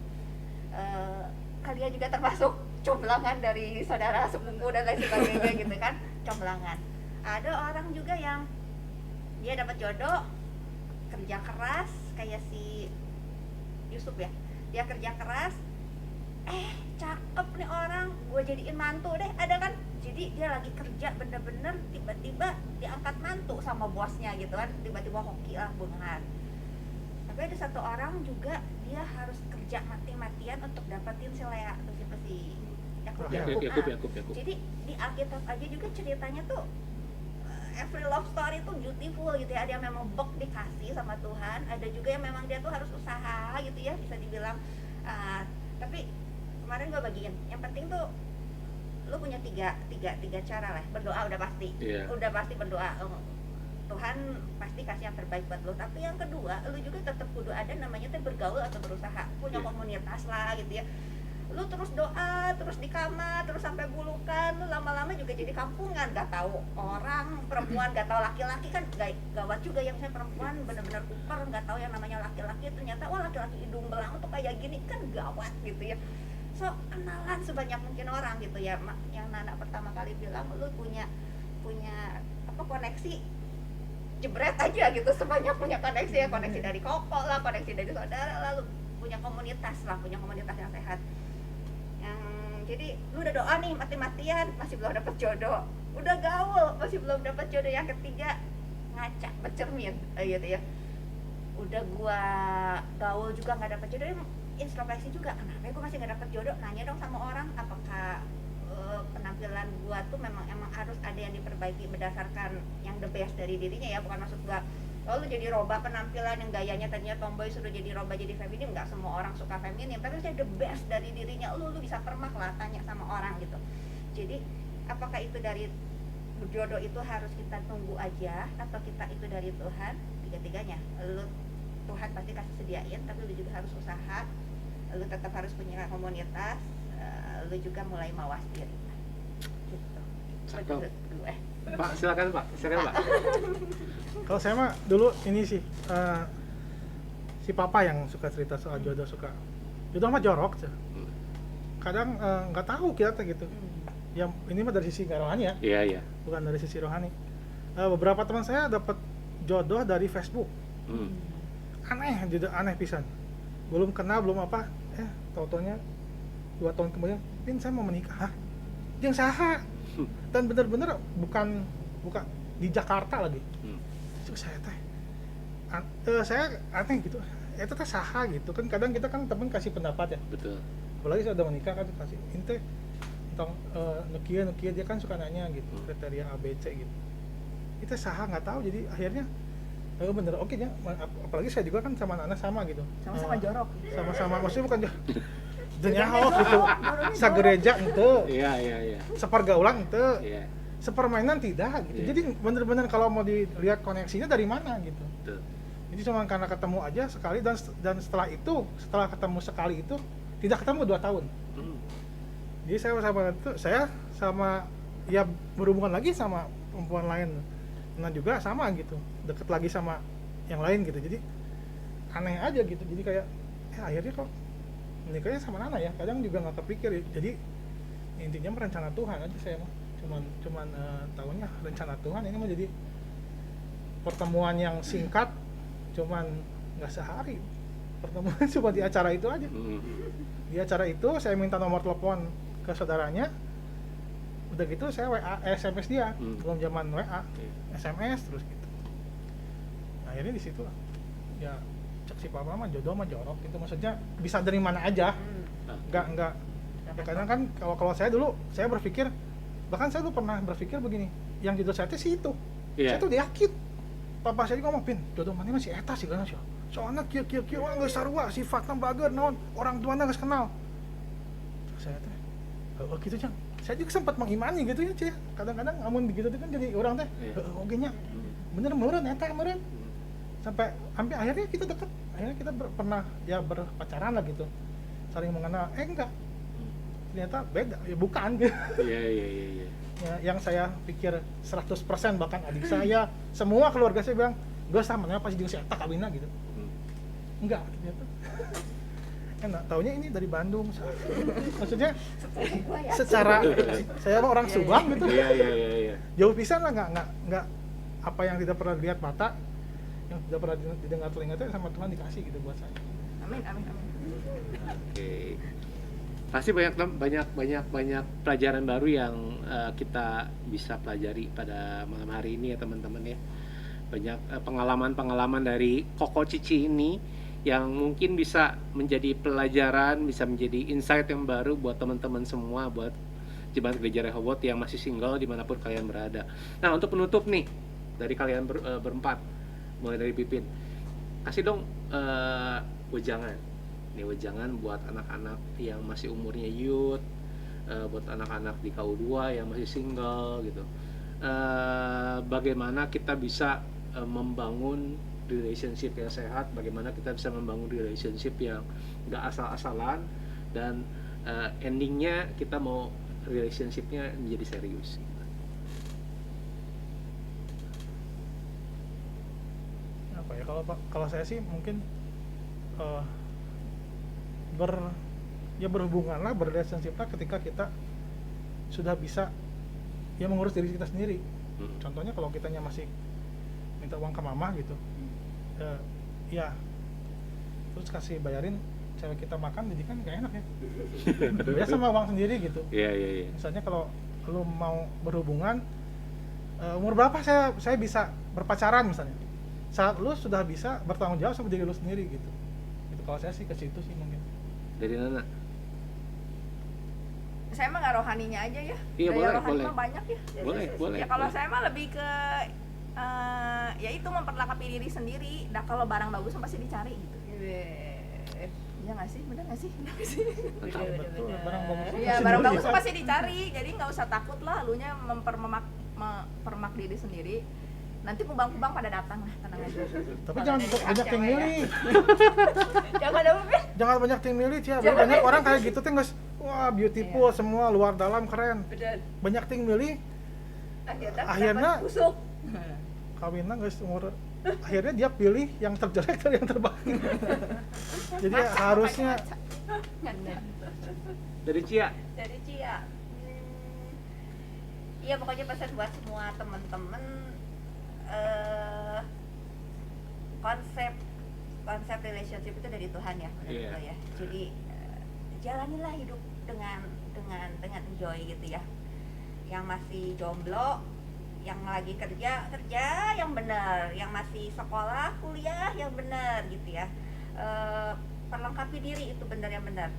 Kalian juga termasuk comblangan dari saudara sepupu dan lain sebagainya gitu kan, comblangan. Ada orang juga yang dia dapat jodoh, kerja keras kayak si Yusuf ya. Dia kerja keras, cakep nih orang, gue jadiin mantu deh, ada kan. Jadi dia lagi kerja bener-bener, tiba-tiba diangkat mantu sama bosnya gitu kan, tiba-tiba hoki lah, bungahan. Tapi ada satu orang juga, dia harus kerja mati-matian untuk dapetin si Lea atau siapa sih, Yakub. Yakub. Jadi di Alkitab aja juga ceritanya tuh every love story tuh beautiful gitu ya. Ada yang memang dikasih sama Tuhan, ada juga yang memang dia tuh harus usaha gitu ya, bisa dibilang. Tapi kemarin gue bagiin, yang penting tuh lu punya tiga cara lah. Berdoa udah pasti, udah pasti berdoa. Tuhan pasti kasih yang terbaik buat lu. Tapi yang kedua, lu juga tetap kudu ada namanya tuh bergaul atau berusaha, punya komunitas lah gitu ya. Lu terus doa, terus di kamar, terus sampai bulukan, lu lama-lama juga jadi kampungan, gak tahu orang, perempuan gak tahu laki-laki kan gawat juga. Yang saya perempuan bener-bener kuper, gak tahu yang namanya laki-laki, ternyata laki-laki hidung belang tuh kayak gini kan gawat gitu ya. So kenalan sebanyak mungkin orang gitu ya. Yang Nana pertama kali bilang, lu punya koneksi, jebret aja gitu, sebanyak punya koneksi ya, koneksi dari koko lah, koneksi dari saudara, lalu punya komunitas yang sehat. Jadi lu udah doa nih mati-matian, masih belum dapet jodoh, udah gaul masih belum dapet jodoh. Yang ketiga, ngaca, bercermin gitu ya, udah gua gaul juga nggak dapet jodoh, introspeksi juga, kenapa gue masih nggak dapet jodoh. Nanya dong sama orang, apakah penampilan gua tuh emang harus ada yang diperbaiki berdasarkan yang the best dari dirinya ya, bukan maksud gua lu jadi robah penampilan yang gayanya tadinya tomboy sudah jadi robah jadi feminim. Nggak semua orang suka feminim, tapi harusnya the best dari dirinya. Lu bisa permak lah, tanya sama orang gitu. Jadi apakah itu dari jodoh itu harus kita tunggu aja, atau kita itu dari Tuhan? Tiga-tiganya. Lu Tuhan pasti kasih sediain, tapi lu juga harus usaha, lu tetap harus punya komunitas, lu juga mulai mawas diri gitu. Cakep. Menurut gue. Pak, silakan Pak. Kalau saya mah dulu ini sih si papa yang suka cerita soal jodoh, jodoh mah jorok sih. Kadang nggak tahu kita tuh gitu. Ya ini mah dari sisi nggak rohani ya, Iya. bukan dari sisi rohani. Beberapa teman saya dapat jodoh dari Facebook. Aneh pisan. Belum kenal, belum apa, tau-taunya 2 tahun kemudian, Pin saya mau menikah. Hah? Yang saha? Dan bener-bener bukan di Jakarta lagi. Itu saya teh, saya aneh gitu. Itu teh saha gitu kan, kadang kita kan temen kasih pendapat ya. Betul. Apalagi saya udah menikah kan kasih, ini tentang nukia dia kan suka nanya gitu, kriteria ABC gitu. Itu saha nggak tahu, jadi akhirnya bener oke ya. Apalagi saya juga kan sama anak sama gitu. Sama-sama jorok. Sama-sama, maksudnya bukan nyaho gitu. Sagereja ente, Iya. sepergaulan ente, Iya. sepermainan tidak gitu. Iya. Jadi bener-bener kalau mau dilihat koneksinya dari mana gitu. Betul. Jadi cuma karena ketemu aja sekali, dan setelah ketemu sekali itu tidak ketemu 2 tahun. Jadi saya sama ya berhubungan lagi sama perempuan lain, nah juga sama gitu, deket lagi sama yang lain gitu. Jadi aneh aja gitu. Jadi kayak akhirnya kok menikahnya sama Nana ya, kadang juga nggak kepikir. Jadi intinya rencana Tuhan aja, saya mah cuman tahunya rencana Tuhan. Ini mau jadi pertemuan yang singkat, cuman nggak sehari, pertemuan cuma di acara itu aja. Di acara itu saya minta nomor telepon ke saudaranya, udah gitu saya SMS dia, belum zaman WA, SMS terus gitu. Nah, akhirnya di situ ya cek si papa mah jodoh mah jorok gitu, maksudnya bisa dari mana aja, nggak ya, kadang kan kalau saya dulu saya berpikir, bahkan saya dulu pernah berpikir begini, yang jodoh saya sih itu, saya tuh yakin papa saya juga ngomong, Pin jodoh mana masih eta sih kan, soalnya kieu nggak sarua sifatnya bager naon, orang tuanya nggak kenal. Saya teh gitu Cang, saya juga sempat mengimani gitu ya Cih, kadang-kadang amun begitu tuh kan jadi orang teh oke nya bener meureun eta meureun, sampai akhirnya kita dekat, akhirnya kita pernah ya berpacaran lah gitu, saling mengenal. Enggak, ternyata beda ya, bukan gitu. Iya. Ya, yang saya pikir 100% bahkan adik saya, semua keluarga saya bilang gue sama namanya pasti jeung si eta kawinna gitu. Enggak, ternyata enak taunya ini dari Bandung. Maksudnya secara saya mah orang Subang gitu. Iya. Jauh pisan lah, nggak apa yang tidak pernah dilihat mata, yang tidak pernah didengar telinga itu sama Tuhan dikasih gitu buat saya. Amin. Oke. Pasti banyak pelajaran baru yang kita bisa pelajari pada malam hari ini ya teman-teman ya. Banyak pengalaman dari Koko Cici ini yang mungkin bisa menjadi pelajaran, bisa menjadi insight yang baru buat teman-teman semua, buat Jemaat Gereja Rehoboth yang masih single dimanapun kalian berada. Nah, untuk penutup nih dari kalian berempat, mulai dari Pipin, kasih dong wejangan buat anak-anak yang masih umurnya youth, buat anak-anak di KU2 yang masih single gitu. Bagaimana kita bisa membangun relationship yang sehat, bagaimana kita bisa membangun relationship yang gak asal-asalan, dan endingnya kita mau relationshipnya menjadi serius. Apa ya, kalau saya sih mungkin berhubungan lah, berrelationship lah ketika kita sudah bisa ya mengurus diri kita sendiri. Contohnya kalau kitanya masih minta uang ke mama gitu, ya terus kasih bayarin cewek kita makan, jadi kan gak enak ya. Biasa sama uang sendiri gitu. Iya. Misalnya kalau lu mau berhubungan, umur berapa saya bisa berpacaran misalnya, saat lu sudah bisa bertanggung jawab sama diri lu sendiri gitu. Itu kalau saya sih ke situ sih mungkin. Dari Nana. saya mah nggak rohaninya aja ya. Iya, Daya boleh, rohani boleh. mah banyak ya. Boleh. Ya kalau saya mah lebih ke ya itu memperlengkapi diri sendiri. Nah kalau barang bagus mah pasti dicari gitu. Iya nggak sih, bener nggak sih? Bener nggak sih? Betul, barang bagus itu Iya pasti barang dulu bagus ya. pasti dicari. Jadi nggak usah takut lah, lunya mempermak diri sendiri. Nanti kubang-kubang pada datang lah, tenang aja. Tapi jangan banyak yang milih. Jangan apa Pin? Jangan banyak yang milih, Cia. Jangan Banyak milih. orang kayak gitu tuh guys. Wah, beautiful Iya. semua, luar dalam keren. Bener. Banyak yang milih, Akhirnya- dapat busuk. kawinnya guys umur akhirnya dia pilih yang terjelek dari yang terbaik. Jadi Maca, harusnya makanya maca. Dari Cia. Dari Cia. Iya pokoknya pesan buat semua temen-temen, konsep relationship itu dari Tuhan ya, menurut Iya. gue ya. Jadi jalanilah hidup dengan enjoy gitu ya. Yang masih jomblo, yang lagi kerja yang benar, yang masih sekolah kuliah yang benar gitu ya. Perlengkapi diri itu benar yang benar.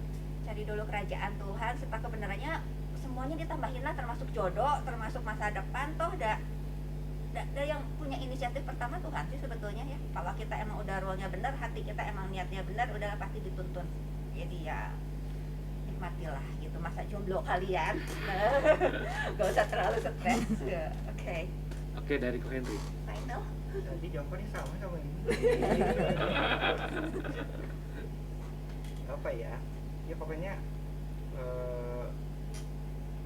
Cari dulu kerajaan Tuhan serta kebenarannya, semuanya ditambahin lah, termasuk jodoh, termasuk masa depan. Toh ada yang punya inisiatif pertama Tuhan sih sebetulnya ya. Kalau kita emang udah role-nya benar, hati kita emang niatnya benar, udah pasti dituntun. Jadi ya nikmatilah gitu masa jomblo kalian. Gak usah terlalu stres. Oke, Dari Ko Henry. final. Tadi jawabannya sama ini. Apa ya? Ya pokoknya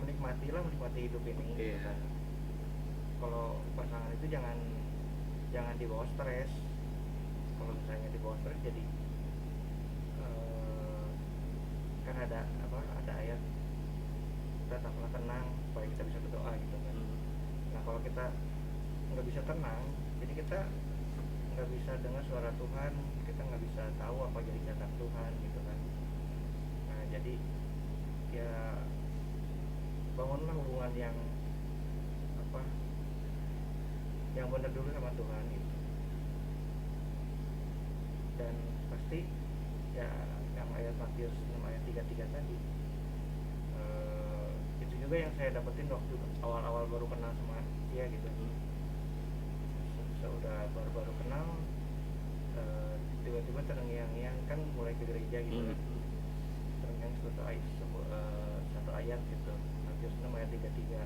menikmati hidup ini. Iya. Dan kalau pasangan itu jangan dibawa stres. Kalau misalnya dibawa stres jadi kan ada ayat tetaplah tenang supaya kita bisa berdoa gitu kan. Nah kalau kita nggak bisa tenang, jadi kita nggak bisa dengar suara Tuhan, kita nggak bisa tahu apa jadi kehendak Tuhan gitu kan. Nah jadi ya bangunlah hubungan yang benar dulu sama Tuhan gitu. Dan pasti ya yang ayat Matius 6 ayat 33 tadi itu juga yang saya dapetin waktu awal-awal baru kenal sama dia gitu. Sudah baru kenal tiba-tiba terngiang-ngiang kan mulai ke gereja gitu kan. Terngiang satu ayat gitu, Matius 6 ayat 33.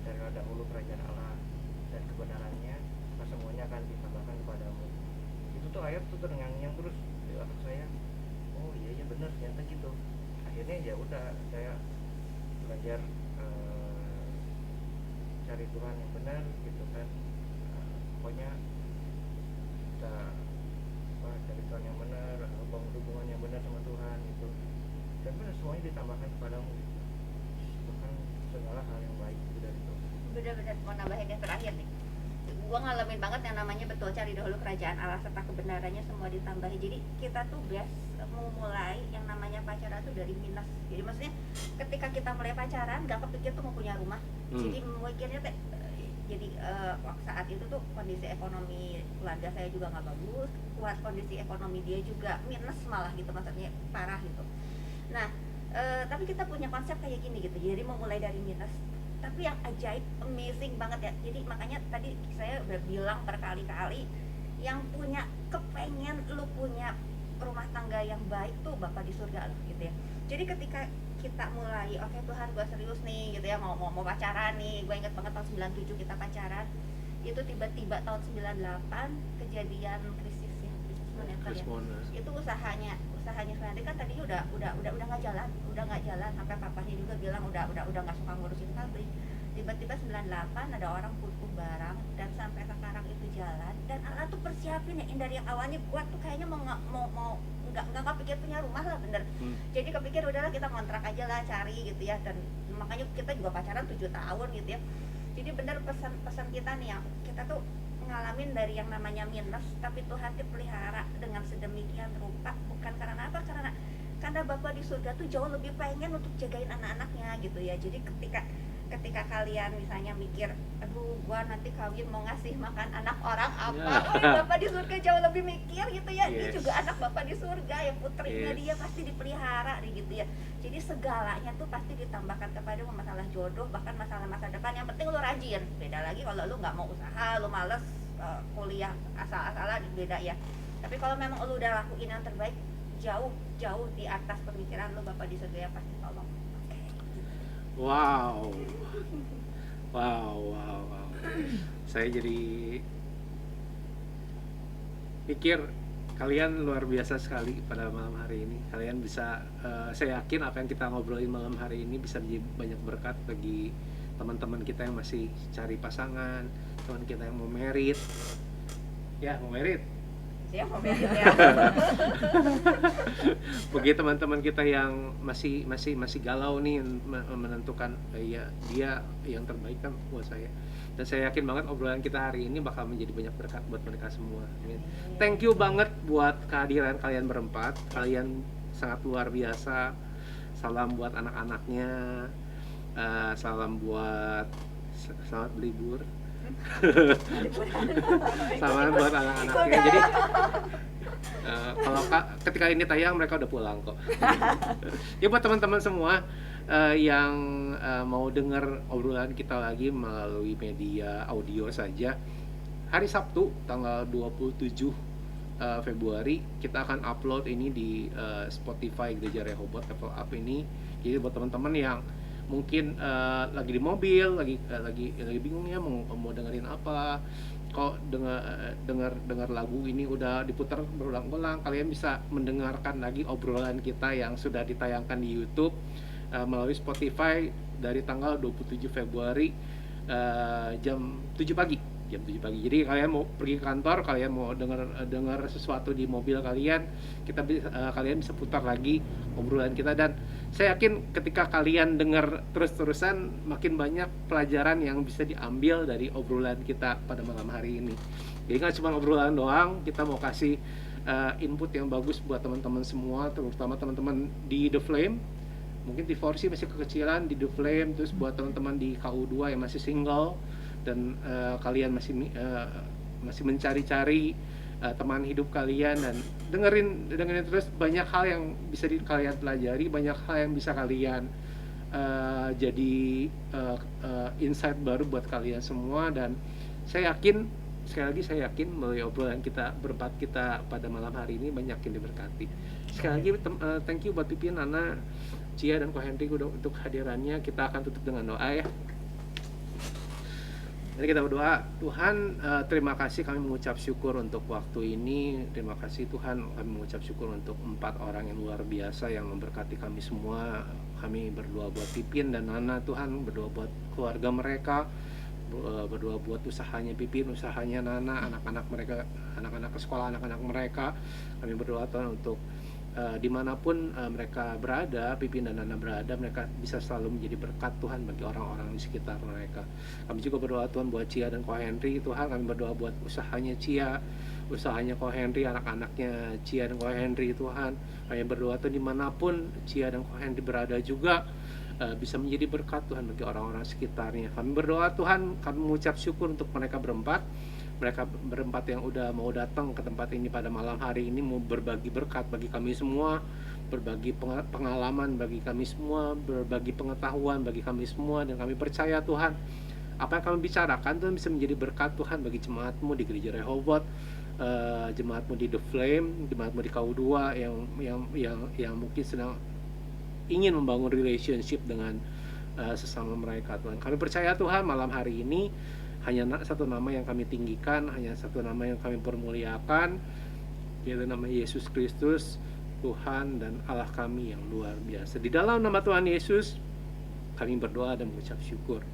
Carilah dahulu kerajaan Allah dan kebenarannya, maka semuanya akan ditambahkan kepadamu. Itu tuh ayat tuh terngiang-ngiang terus di otak saya. Oh iya benar ternyata gitu. Akhirnya ya udah saya belajar cari Tuhan yang benar gitu kan. Pokoknya kita cari Tuhan yang benar, bangun hubungan yang benar sama Tuhan gitu. Dan benar semuanya ditambahkan kepadamu gitu. Bahkan segala hal yang baik itu dari Tuhan. Bener-bener mau nambahin yang terakhir nih. Gua ngalamin banget yang namanya betul cari dahulu kerajaan Allah serta kebenarannya semua ditambahi. Jadi kita tuh mau mulai yang namanya pacaran tuh dari minus. Jadi maksudnya ketika kita mulai pacaran gak kepikir tuh mau punya rumah. Jadi mikirnya jadi waktu saat itu tuh kondisi ekonomi keluarga saya juga nggak bagus, kondisi ekonomi dia juga minus malah gitu, maksudnya parah gitu. Nah tapi kita punya konsep kayak gini gitu, jadi mau mulai dari minus tapi yang ajaib, amazing banget ya. Jadi makanya tadi saya udah bilang berkali-kali, yang punya kepengen lu punya rumah tangga yang baik tuh Bapak di surga loh gitu ya. Jadi ketika kita mulai, oke Tuhan gue serius nih gitu ya, mau pacaran nih. Gue inget banget tahun 97 kita pacaran, itu tiba-tiba tahun 98 kejadian krisis ya, moneter ya. Itu usahanya Fernandi kan tadinya udah nggak jalan, sampai papahnya juga bilang udah nggak suka ngurusin pabrik. Tiba-tiba 98 ada orang butuh barang dan sampai sekarang itu jalan. Dan Allah tuh persiapin ya, dari yang awalnya gua tuh kayaknya mau nggak kepikir punya rumah lah bener. Jadi kepikir udahlah kita kontrak aja lah, cari gitu ya. Dan makanya kita juga pacaran 7 tahun gitu ya. Jadi bener pesan kita nih ya, kita tuh ngalamin dari yang namanya minus, tapi Tuhan dipelihara dengan sedemikian rupa. Bukan karena apa, karena Bapak di surga tuh jauh lebih pengen untuk jagain anak-anaknya gitu ya. Jadi ketika ketika kalian misalnya mikir, aduh gua nanti kawin mau ngasih makan anak orang apa, Ya. oh Bapak di surga jauh lebih mikir gitu ya. Dia Yes. juga anak Bapak di surga ya, putrinya Yes. dia pasti dipelihara nih gitu ya. Jadi segalanya tuh pasti ditambahkan kepada masalah jodoh, bahkan masalah masa depan. Yang penting lu rajin. Beda lagi kalau lu nggak mau usaha, lu males kuliah asal-asalan, beda ya. Tapi kalau memang lu udah lakuin yang terbaik, jauh di atas pemikiran lu, Bapak di surga ya pasti tolong. Oke. Wow. Saya jadi pikir kalian luar biasa sekali pada malam hari ini. Kalian bisa, saya yakin apa yang kita ngobrolin malam hari ini bisa menjadi banyak berkat bagi teman-teman kita yang masih cari pasangan, teman kita yang mau merit. Ya, mau merit. Saya mau merit ya. Bagi teman-teman kita yang masih galau nih menentukan ya dia yang terbaik kan buat saya. Dan saya yakin banget obrolan kita hari ini bakal menjadi banyak berkat buat mereka semua. Amin. Thank you banget buat kehadiran kalian berempat. Kalian sangat luar biasa. Salam buat anak-anaknya. Salam buat selamat berlibur. Salam buat anak-anaknya. Jadi kalau ketika ini tayang mereka udah pulang kok. Ya buat teman-teman semua yang mau dengar obrolan kita lagi melalui media audio saja, hari Sabtu tanggal 27 Februari kita akan upload ini di Spotify Gereja Rehoboth Level Up ini. Jadi buat teman-teman yang mungkin lagi di mobil, lagi bingung ya mau dengerin apa, kok dengar lagu ini udah diputar berulang-ulang, kalian bisa mendengarkan lagi obrolan kita yang sudah ditayangkan di YouTube melalui Spotify dari tanggal 27 Februari jam 7 pagi. Jadi kalian mau pergi ke kantor, kalian mau dengar sesuatu di mobil kalian, kalian bisa putar lagi obrolan kita. Dan saya yakin ketika kalian dengar terus-terusan, makin banyak pelajaran yang bisa diambil dari obrolan kita pada malam hari ini. Jadi nggak cuma obrolan doang, kita mau kasih input yang bagus buat teman-teman semua, terutama teman-teman di The Flame. Mungkin di Forsi masih kekecilan, di The Flame, terus buat teman-teman di KU2 yang masih single dan kalian masih mencari-cari teman hidup kalian, dan dengerin terus, banyak hal yang bisa kalian pelajari, banyak hal yang bisa kalian jadi insight baru buat kalian semua. Dan saya yakin, sekali lagi saya yakin melalui obrolan kita berempat kita pada malam hari ini banyak yang diberkati. Sekali lagi thank you buat Pipin, Nana, Cia, dan Ko Henry untuk hadirannya. Kita akan tutup dengan doa ya. Jadi kita berdoa, Tuhan, terima kasih, kami mengucap syukur untuk waktu ini. Terima kasih Tuhan, kami mengucap syukur untuk 4 orang yang luar biasa yang memberkati kami semua. Kami berdoa buat Pipin dan Nana Tuhan, berdoa buat keluarga mereka, berdoa buat usahanya Pipin, usahanya Nana, anak-anak mereka, anak-anak ke sekolah, anak-anak mereka. Kami berdoa Tuhan untuk dimanapun mereka berada, Pipin dan Nana berada, mereka bisa selalu menjadi berkat Tuhan bagi orang-orang di sekitar mereka. Kami juga berdoa Tuhan buat Cia dan Ko Henry Tuhan. Kami berdoa buat usahanya Cia, usahanya Ko Henry, anak-anaknya Cia dan Ko Henry Tuhan. Kami berdoa Tuhan dimanapun Cia dan Ko Henry berada juga bisa menjadi berkat Tuhan bagi orang-orang sekitarnya. Kami berdoa Tuhan, kami mengucap syukur untuk mereka berempat yang udah mau datang ke tempat ini pada malam hari ini, mau berbagi berkat bagi kami semua, berbagi pengalaman bagi kami semua, berbagi pengetahuan bagi kami semua. Dan kami percaya Tuhan, apa yang kami bicarakan Tuhan bisa menjadi berkat Tuhan bagi jemaatmu di Gereja Rehoboth, jemaatmu di The Flame, jemaatmu di KU2 yang mungkin sedang ingin membangun relationship dengan sesama mereka Tuhan. Kami percaya Tuhan, malam hari ini hanya satu nama yang kami tinggikan, hanya satu nama yang kami permuliakan, yaitu nama Yesus Kristus, Tuhan dan Allah kami yang luar biasa. Di dalam nama Tuhan Yesus kami berdoa dan mengucap syukur.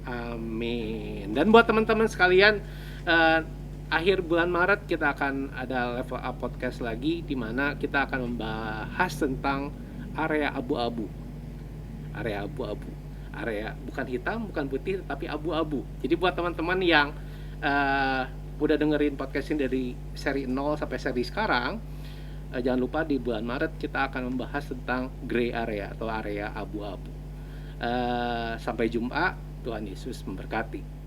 Amin. Dan buat teman-teman sekalian, akhir bulan Maret kita akan ada Level Up Podcast lagi, di mana kita akan membahas tentang area abu-abu. Area bukan hitam, bukan putih, tapi abu-abu. Jadi buat teman-teman yang udah dengerin podcast ini dari seri 0 sampai seri sekarang, jangan lupa di bulan Maret kita akan membahas tentang gray area atau area abu-abu. Sampai jumpa, Tuhan Yesus memberkati.